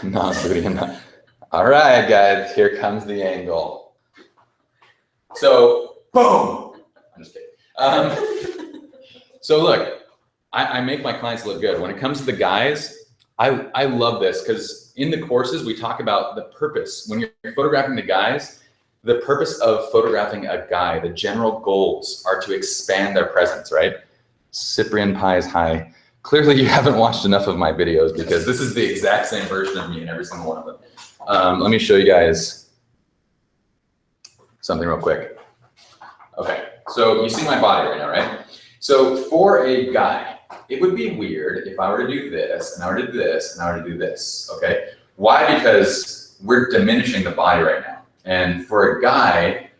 Not booty enough. All right, guys. Here comes the angle. So, boom. I'm just kidding. So look, I make my clients look good. When it comes to the guys, I love this because in the courses we talk about the purpose. When you're photographing the guys, the purpose of photographing a guy, the general goals are to expand their presence, right? Cyprian Pies, hi. Clearly you haven't watched enough of my videos because this is the exact same version of me in every single one of them. Let me show you guys something real quick. Okay, so you see my body right now, right? So for a guy, it would be weird if I were to do this, and I were to do this, and I were to do this, okay? Why? Because we're diminishing the body right now. And for a guy,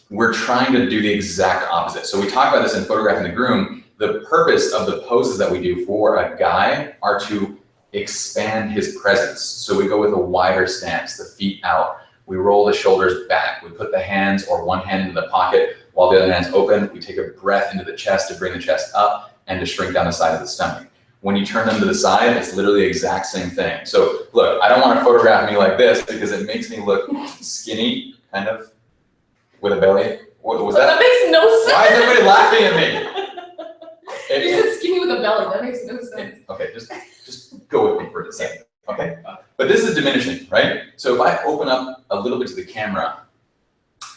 we're trying to do the exact opposite. So we talk about this in Photographing the Groom. The purpose of the poses that we do for a guy are to expand his presence. So we go with a wider stance, the feet out. We roll the shoulders back. We put the hands or one hand in the pocket while the other hand's open. We take a breath into the chest to bring the chest up and to shrink down the side of the stomach. When you turn them to the side, it's literally the exact same thing. So look, I don't want to photograph me like this because it makes me look skinny, kind of, with a belly. What was that? That makes no sense. Why is everybody laughing at me? You said skinny with a belly. That makes no sense. Okay, just go with me for a second, okay? But this is diminishing, right? So if I open up a little bit to the camera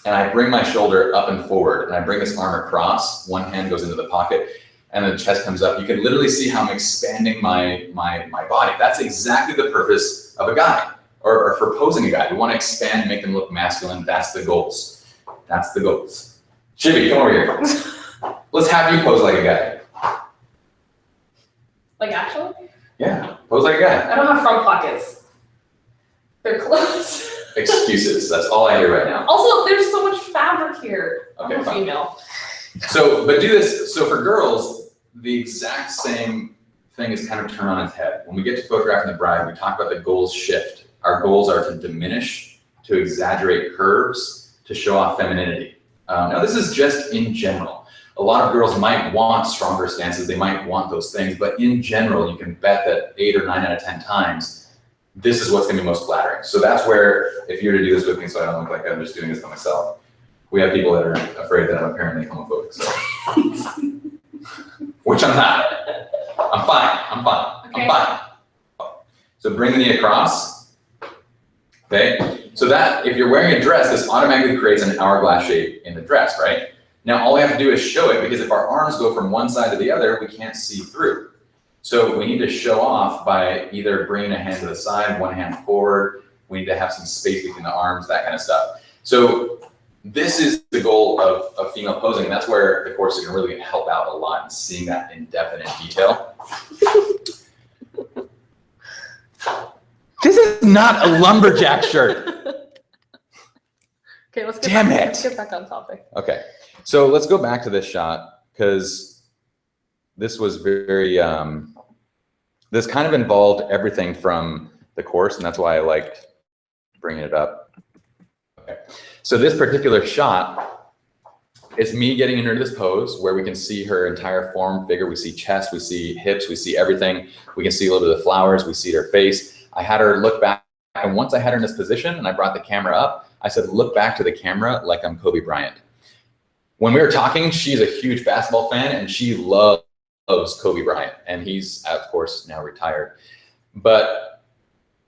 and I bring my shoulder up and forward and I bring this arm across, one hand goes into the pocket and the chest comes up, you can literally see how I'm expanding my body. That's exactly the purpose of a guy or for posing a guy. We want to expand, make them look masculine. That's the goals. That's the goals. Chibi, come over here. Let's have you pose like a guy. Like actually? Yeah, pose like a guy. I don't have front pockets. They're closed. Excuses. That's all I hear right now. Also, there's so much fabric here. Okay, I'm a fine. female. So, but do this. So for girls, the exact same thing is kind of turned on its head. When we get to Photographing the Bride, we talk about the goals shift. Our goals are to diminish, to exaggerate curves, to show off femininity. Now, this is just in general. A lot of girls might want stronger stances. They might want those things, but in general, you can bet that 8 or 9 out of 10 times, this is what's gonna be most flattering. So that's where, if you were to do this with me, so I don't look like I'm just doing this by myself, we have people that are afraid that I'm apparently homophobic, so. Which I'm not. I'm fine, I'm fine, okay. I'm fine. So bring the knee across, okay? So that, if you're wearing a dress, this automatically creates an hourglass shape in the dress, right? Now, all we have to do is show it, because if our arms go from one side to the other, we can't see through. So we need to show off by either bringing a hand to the side, one hand forward. We need to have some space between the arms, that kind of stuff. So this is the goal of female posing, and that's where the course can really help out a lot in seeing that in depth and in detail. This is not a lumberjack shirt. Okay, let's get back on topic. Okay, so let's go back to this shot, because this was very, this kind of involved everything from the course, and that's why I liked bringing it up. Okay, so this particular shot is me getting into this pose where we can see her entire form, figure. We see chest, we see hips, we see everything. We can see a little bit of the flowers, we see her face. I had her look back, and once I had her in this position and I brought the camera up, I said, look back to the camera like I'm Kobe Bryant. When we were talking, she's a huge basketball fan and she loves Kobe Bryant, and he's, of course, now retired. But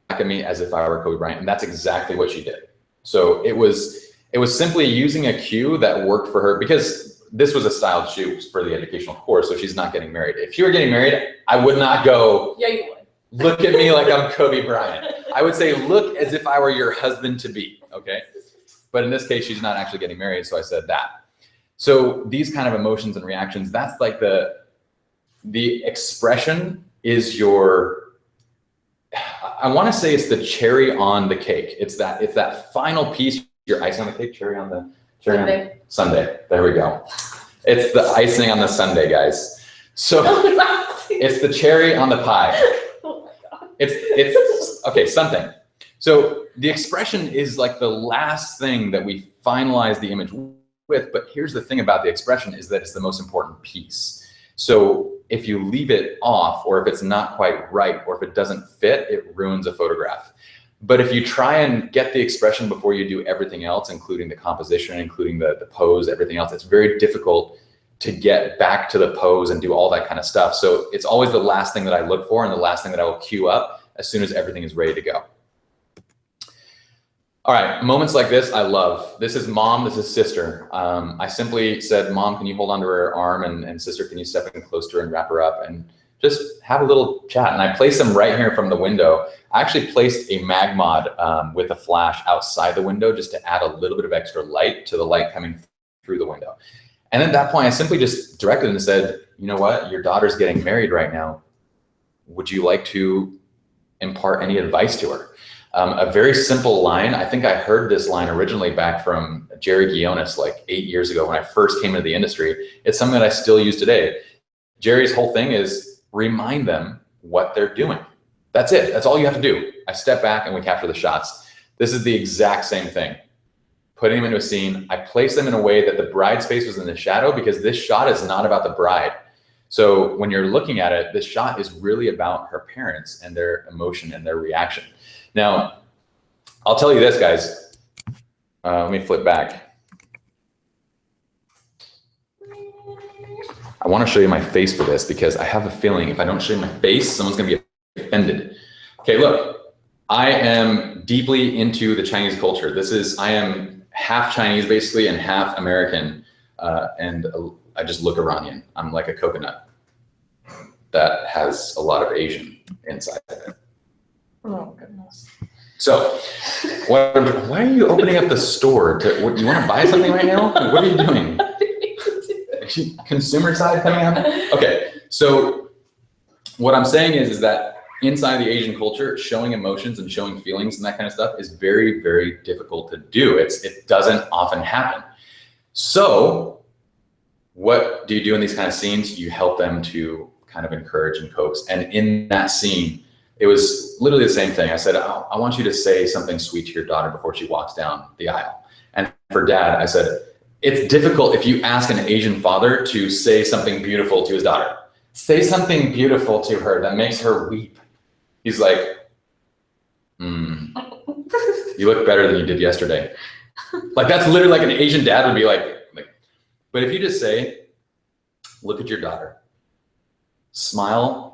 back at me as if I were Kobe Bryant, and that's exactly what she did. So it was simply using a cue that worked for her, because this was a styled shoot for the educational course, so she's not getting married. If she were getting married, I would not go, yeah, you would. Look at me like I'm Kobe Bryant. I would say, look as if I were your husband-to-be, okay? But in this case, she's not actually getting married, so I said that. So these kind of emotions and reactions, that's like the expression is your, I want to say it's the cherry on the cake. It's that final piece, your icing on the cake, cherry on the sundae. There we go. It's the icing on the sundae, guys. So it's the cherry on the pie. Oh my God. It's okay, something. So the expression is like the last thing that we finalize the image with, but here's the thing about the expression is that it's the most important piece. So if you leave it off, or if it's not quite right, or if it doesn't fit, it ruins a photograph. But if you try and get the expression before you do everything else, including the composition, including the pose, everything else, it's very difficult to get back to the pose and do all that kind of stuff. So it's always the last thing that I look for and the last thing that I will queue up as soon as everything is ready to go. All right, moments like this, I love. This is mom, this is sister. I simply said, Mom, can you hold onto her arm? And sister, can you step in close to her and wrap her up? And just have a little chat. And I placed them right here from the window. I actually placed a mag mod with a flash outside the window just to add a little bit of extra light to the light coming through the window. And at that point, I simply just directed them and said, you know what, your daughter's getting married right now. Would you like to impart any advice to her? A very simple line. I think I heard this line originally back from Jerry Guionis like 8 years ago when I first came into the industry. It's something that I still use today. Jerry's whole thing is remind them what they're doing. That's it. That's all you have to do. I step back and we capture the shots. This is the exact same thing. Putting them into a scene. I place them in a way that the bride's face was in the shadow because this shot is not about the bride. So when you're looking at it, this shot is really about her parents and their emotion and their reaction. Now, I'll tell you this, guys. Let me flip back. I want to show you my face for this because I have a feeling if I don't show you my face, someone's going to be offended. Okay, look, I am deeply into the Chinese culture. I am half Chinese basically and half American, and I just look Iranian. I'm like a coconut that has a lot of Asian inside of it. Oh, goodness. So, why are you opening up the store? You want to buy something right now? What are you doing? Consumer side coming up? Okay, so what I'm saying is that inside the Asian culture, showing emotions and showing feelings and that kind of stuff is very, very difficult to do. It doesn't often happen. So, what do you do in these kind of scenes? You help them to kind of encourage and coax. And in that scene, it was literally the same thing. I said, I want you to say something sweet to your daughter before she walks down the aisle. And for dad, I said, it's difficult if you ask an Asian father to say something beautiful to his daughter. Say something beautiful to her that makes her weep. He's like, you look better than you did yesterday. Like that's literally like an Asian dad would be like, but if you just say, look at your daughter, smile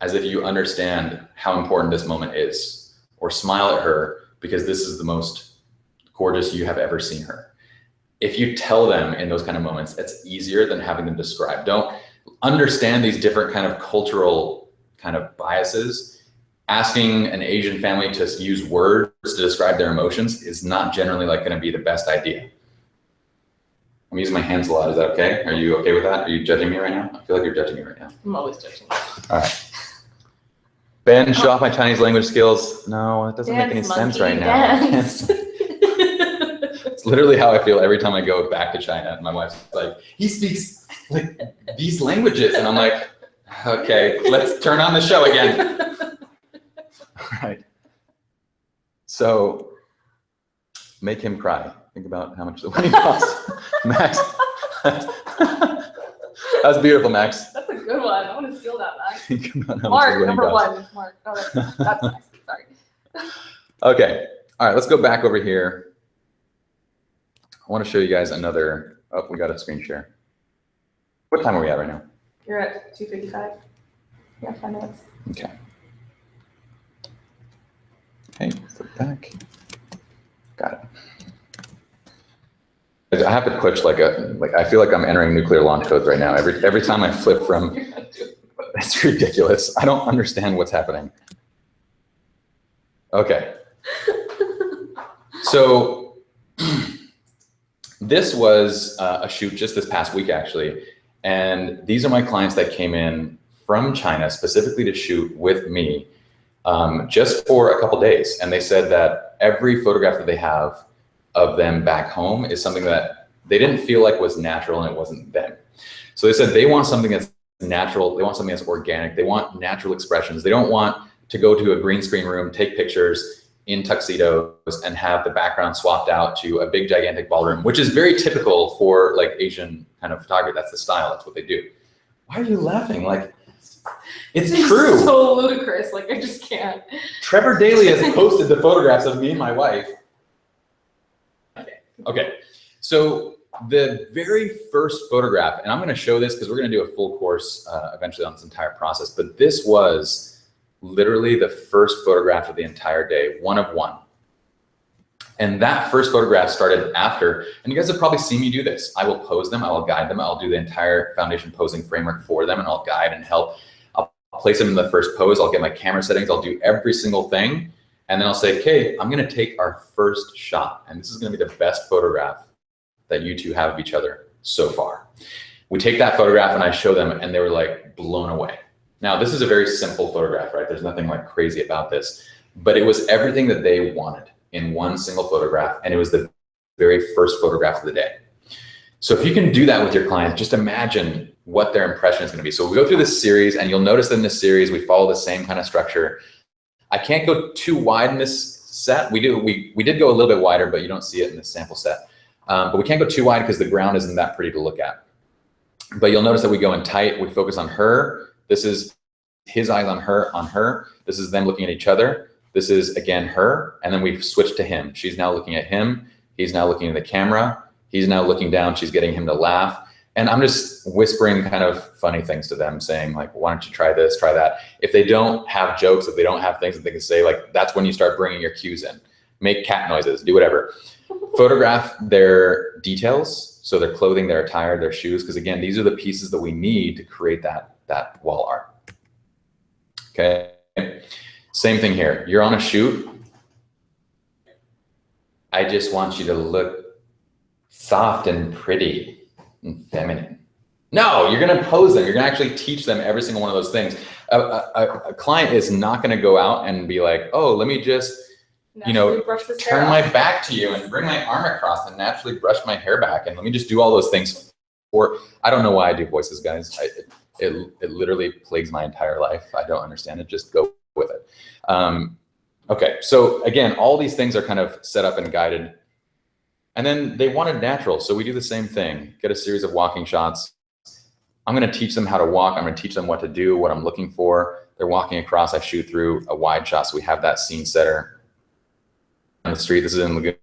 as if you understand how important this moment is, or smile at her because this is the most gorgeous you have ever seen her. If you tell them in those kind of moments, it's easier than having them describe. Don't understand these different kind of cultural kind of biases. Asking an Asian family to use words to describe their emotions is not generally like going to be the best idea. I'm using my hands a lot. Is that okay? Are you okay with that? Are you judging me right now? I feel like you're judging me right now. I'm always judging you. All right. Ben, show off my Chinese language skills. No, it doesn't make any sense right now. It's literally how I feel every time I go back to China. My wife's like, he speaks like these languages. And I'm like, okay, let's turn on the show again. All right. So make him cry. Think about how much the wedding costs. Max. That was beautiful, Max. That's a good one. I want to steal that, Max. Think about how Mark, much number costs. one. Mark. Oh, that's Max. Sorry. Okay. All right, let's go back over here. I want to show you guys another. Oh, we got a screen share. What time are we at right now? You're at 2:55. Yeah, 5 minutes. Okay. Okay, flip back. Got it. I have to twitch like I feel like I'm entering nuclear launch codes right now. Every time I flip from, it's ridiculous. I don't understand what's happening. Okay. So this was a shoot just this past week actually, and these are my clients that came in from China specifically to shoot with me just for a couple days, and they said that every photograph that they have of them back home is something that they didn't feel like was natural and it wasn't them. So they said they want something that's natural, they want something that's organic, they want natural expressions. They don't want to go to a green screen room, take pictures in tuxedos and have the background swapped out to a big gigantic ballroom, which is very typical for like Asian kind of photography. That's the style, that's what they do. Why are you laughing? Like, it's true. So ludicrous, like I just can't. Trevor Daly has posted the photographs of me and my wife. Okay, so the very first photograph, and I'm going to show this because we're going to do a full course eventually on this entire process, but this was literally the first photograph of the entire day, one of one. And that first photograph started after, and you guys have probably seen me do this. I will pose them, I will guide them, I'll do the entire foundation posing framework for them, and I'll guide and help. I'll place them in the first pose, I'll get my camera settings, I'll do every single thing. And then I'll say, okay, I'm gonna take our first shot. And this is gonna be the best photograph that you two have of each other so far. We take that photograph and I show them, and they were like blown away. Now, this is a very simple photograph, right? There's nothing like crazy about this, but it was everything that they wanted in one single photograph, and it was the very first photograph of the day. So if you can do that with your clients, just imagine what their impression is gonna be. So we go through this series, and you'll notice that in this series, we follow the same kind of structure. I can't go too wide in this set. We did go a little bit wider, but you don't see it in this sample set. But we can't go too wide because the ground isn't that pretty to look at. But you'll notice that we go in tight, we focus on her. This is his eyes on her. This is them looking at each other. This is, again, her, and then we've switched to him. She's now looking at him. He's now looking at the camera. He's now looking down. She's getting him to laugh. And I'm just whispering kind of funny things to them, saying like, why don't you try this, try that. If they don't have jokes, if they don't have things that they can say, like, that's when you start bringing your cues in. Make cat noises, do whatever. Photograph their details, so their clothing, their attire, their shoes, because again, these are the pieces that we need to create that wall art. Okay. Same thing here. You're on a shoot. I just want you to look soft and pretty and feminine. No, you're going to pose them. You're going to actually teach them every single one of those things. A client is not going to go out and be like, oh, let me just, turn my back to you and bring my arm across and naturally brush my hair back. And let me just do all those things. Or I don't know why I do voices, guys. It literally plagues my entire life. I don't understand it. Just go with it. Okay, so again, all these things are kind of set up and guided. And then they wanted natural, so we do the same thing. Get a series of walking shots. I'm gonna teach them how to walk. I'm gonna teach them what to do, what I'm looking for. They're walking across, I shoot through a wide shot, so we have that scene setter. On the street, this is in Laguna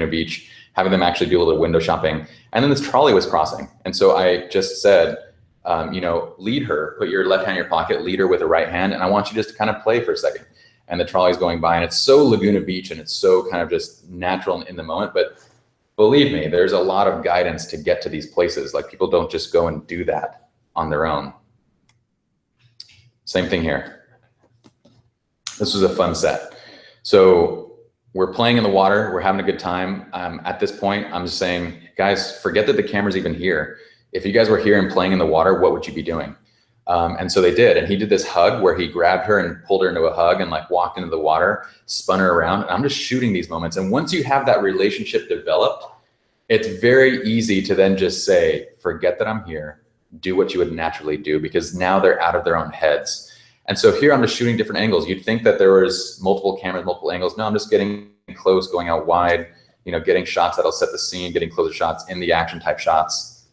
Beach, having them actually do a little window shopping. And then this trolley was crossing. And so I just said, lead her, put your left hand in your pocket, lead her with the right hand, and I want you just to kind of play for a second. And the trolley's going by, and it's so Laguna Beach, and it's so kind of just natural and in the moment. But believe me, there's a lot of guidance to get to these places. Like, people don't just go and do that on their own. Same thing here. This was a fun set. So we're playing in the water, we're having a good time. At this point, I'm just saying, guys, forget that the camera's even here. If you guys were here and playing in the water, what would you be doing? And so they did. And he did this hug where he grabbed her and pulled her into a hug and like walked into the water, spun her around. And I'm just shooting these moments. And once you have that relationship developed, it's very easy to then just say, forget that I'm here, do what you would naturally do, because now they're out of their own heads. And so here I'm just shooting different angles. You'd think that there was multiple cameras, multiple angles. No, I'm just getting close, going out wide, getting shots that'll set the scene, getting closer shots, in the action type shots,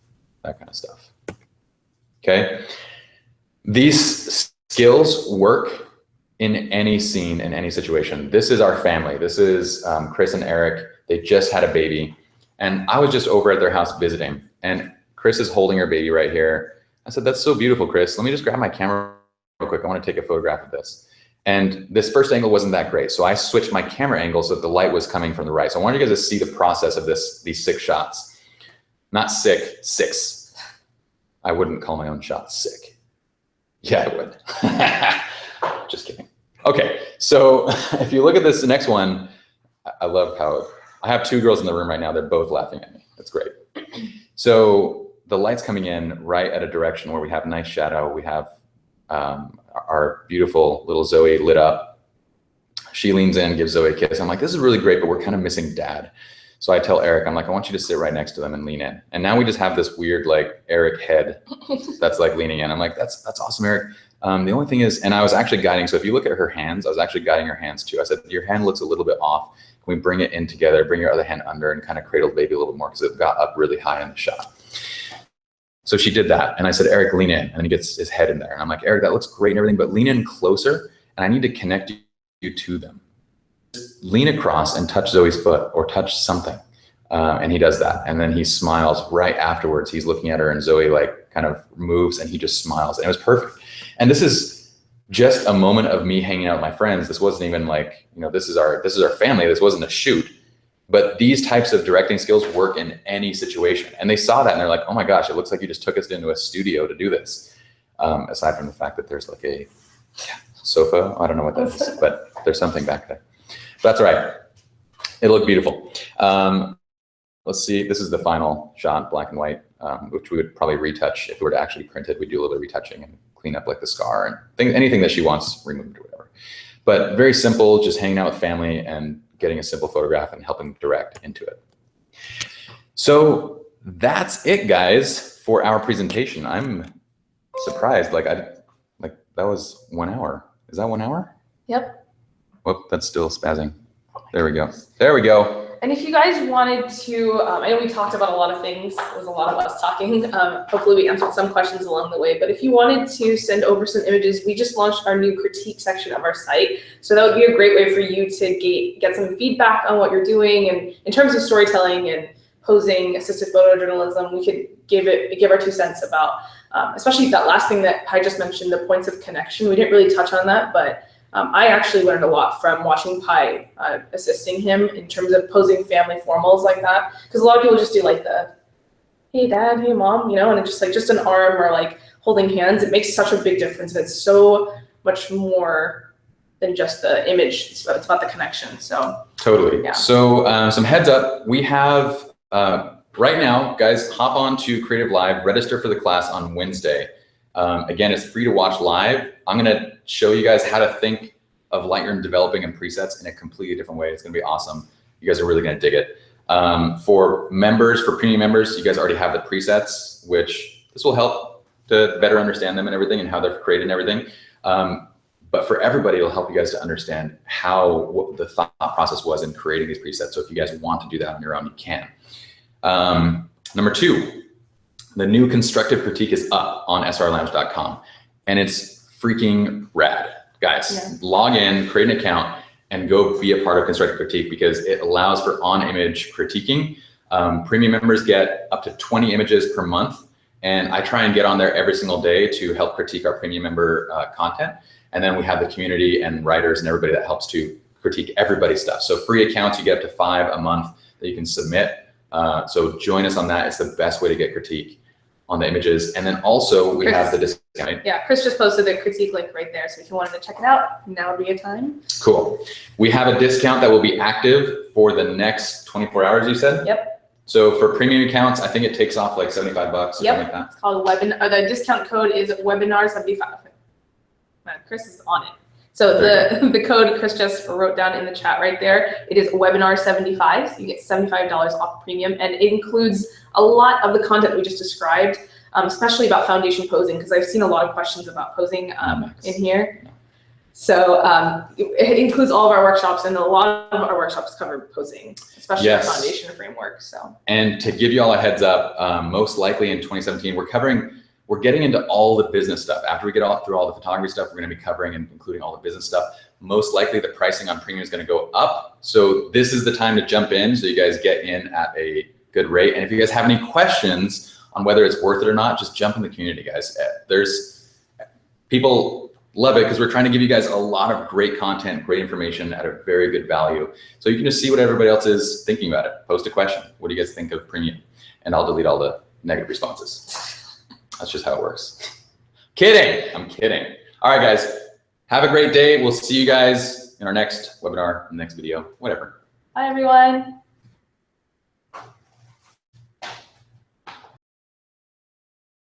that kind of stuff. Okay. These skills work in any scene, in any situation. This is our family. This is Chris and Eric. They just had a baby. And I was just over at their house visiting. And Chris is holding her baby right here. I said, that's so beautiful, Chris. Let me just grab my camera real quick. I want to take a photograph of this. And this first angle wasn't that great. So I switched my camera angle so that the light was coming from the right. So I wanted you guys to see the process of these 6 shots. Not sick, 6. I wouldn't call my own shots sick. Yeah, I would. Just kidding. Okay, so if you look at this next one, I love how, I have 2 girls in the room right now. They're both laughing at me. That's great. So the light's coming in right at a direction where we have nice shadow. We have our beautiful little Zoe lit up. She leans in, gives Zoe a kiss. I'm like, this is really great, but we're kind of missing dad. So I tell Eric, I'm like, I want you to sit right next to them and lean in. And now we just have this weird, like, Eric head that's like leaning in. I'm like, that's awesome, Eric. The only thing is, and I was actually guiding, so if you look at her hands, I was actually guiding her hands too. I said, your hand looks a little bit off. Can we bring it in together, bring your other hand under and kind of cradle the baby a little more, because it got up really high in the shot. So she did that. And I said, Eric, lean in. And he gets his head in there. And I'm like, Eric, that looks great and everything, but lean in closer. And I need to connect you to them. Just lean across and touch Zoe's foot or touch something. And he does that. And then he smiles right afterwards. He's looking at her and Zoe like kind of moves and he just smiles. And it was perfect. And this is just a moment of me hanging out with my friends. This wasn't even like, this is our family. This wasn't a shoot. But these types of directing skills work in any situation. And they saw that and they're like, oh my gosh, it looks like you just took us into a studio to do this. Aside from the fact that there's like a sofa, I don't know what that is, but there's something back there. But that's all right. It looked beautiful. Let's see, this is the final shot, black and white, which we would probably retouch if we were to actually print it. We'd do a little bit of retouching and clean up like the scar and anything that she wants removed or whatever. But very simple, just hanging out with family and getting a simple photograph and helping direct into it. So that's it, guys, for our presentation. I'm surprised, like that was 1 hour. Is that 1 hour? Yep. Whoop, that's still spazzing. There we go. There we go. And if you guys wanted to, I know we talked about a lot of things. It was a lot of us talking. Hopefully we answered some questions along the way. But if you wanted to send over some images, we just launched our new critique section of our site. So that would be a great way for you to get some feedback on what you're doing. And in terms of storytelling and posing, assisted photojournalism, we could give our 2 cents about, especially that last thing that I just mentioned, the points of connection. We didn't really touch on that, but I actually learned a lot from watching Pi, assisting him in terms of posing family formals like that. Because a lot of people just do like the, hey dad, hey mom, you know, and it's just like just an arm or like holding hands. It makes such a big difference. It's so much more than just the image. It's about the connection. So totally. Yeah. So some heads up, we have right now, guys, hop on to Creative Live, register for the class on Wednesday. Again, it's free to watch live. I'm gonna show you guys how to think of Lightroom developing and presets in a completely different way. It's gonna be awesome. You guys are really gonna dig it. For members, for premium members, you guys already have the presets, which this will help to better understand them and everything and how they're created and everything. But for everybody, it'll help you guys to understand what the thought process was in creating these presets. So if you guys want to do that on your own, you can. Number 2, the new constructive critique is up on srlounge.com and it's freaking rad. Guys, log in, create an account, and go be a part of constructive critique because it allows for on-image critiquing. Premium members get up to 20 images per month, and I try and get on there every single day to help critique our premium member content. And then we have the community and writers and everybody that helps to critique everybody's stuff. So free accounts, you get up to 5 a month that you can submit. So join us on that. It's the best way to get critique on the images. And then also we have the discount. Yeah, Chris just posted the critique link right there. So if you wanted to check it out, now would be a time. Cool. We have a discount that will be active for the next 24 hours, you said? Yep. So for premium accounts, I think it takes off like $75 or something like that. It's called the discount code is webinar75. Chris is on it. So the code Chris just wrote down in the chat right there, it is webinar75. So you get $75 off premium, and it includes a lot of the content we just described, especially about foundation posing, because I've seen a lot of questions about posing in here. So it includes all of our workshops, and a lot of our workshops cover posing, especially the foundation framework. So. And to give you all a heads up, most likely in 2017, we're getting into all the business stuff. After we get through all the photography stuff, we're gonna be covering and including all the business stuff. Most likely the pricing on premium is gonna go up. So this is the time to jump in so you guys get in at a good rate. And if you guys have any questions on whether it's worth it or not, just jump in the community, guys. People love it because we're trying to give you guys a lot of great content, great information at a very good value. So you can just see what everybody else is thinking about it. Post a question. What do you guys think of premium? And I'll delete all the negative responses. That's just how it works. Kidding, I'm kidding. All right, guys, have a great day. We'll see you guys in our next webinar, next video, whatever. Bye, everyone.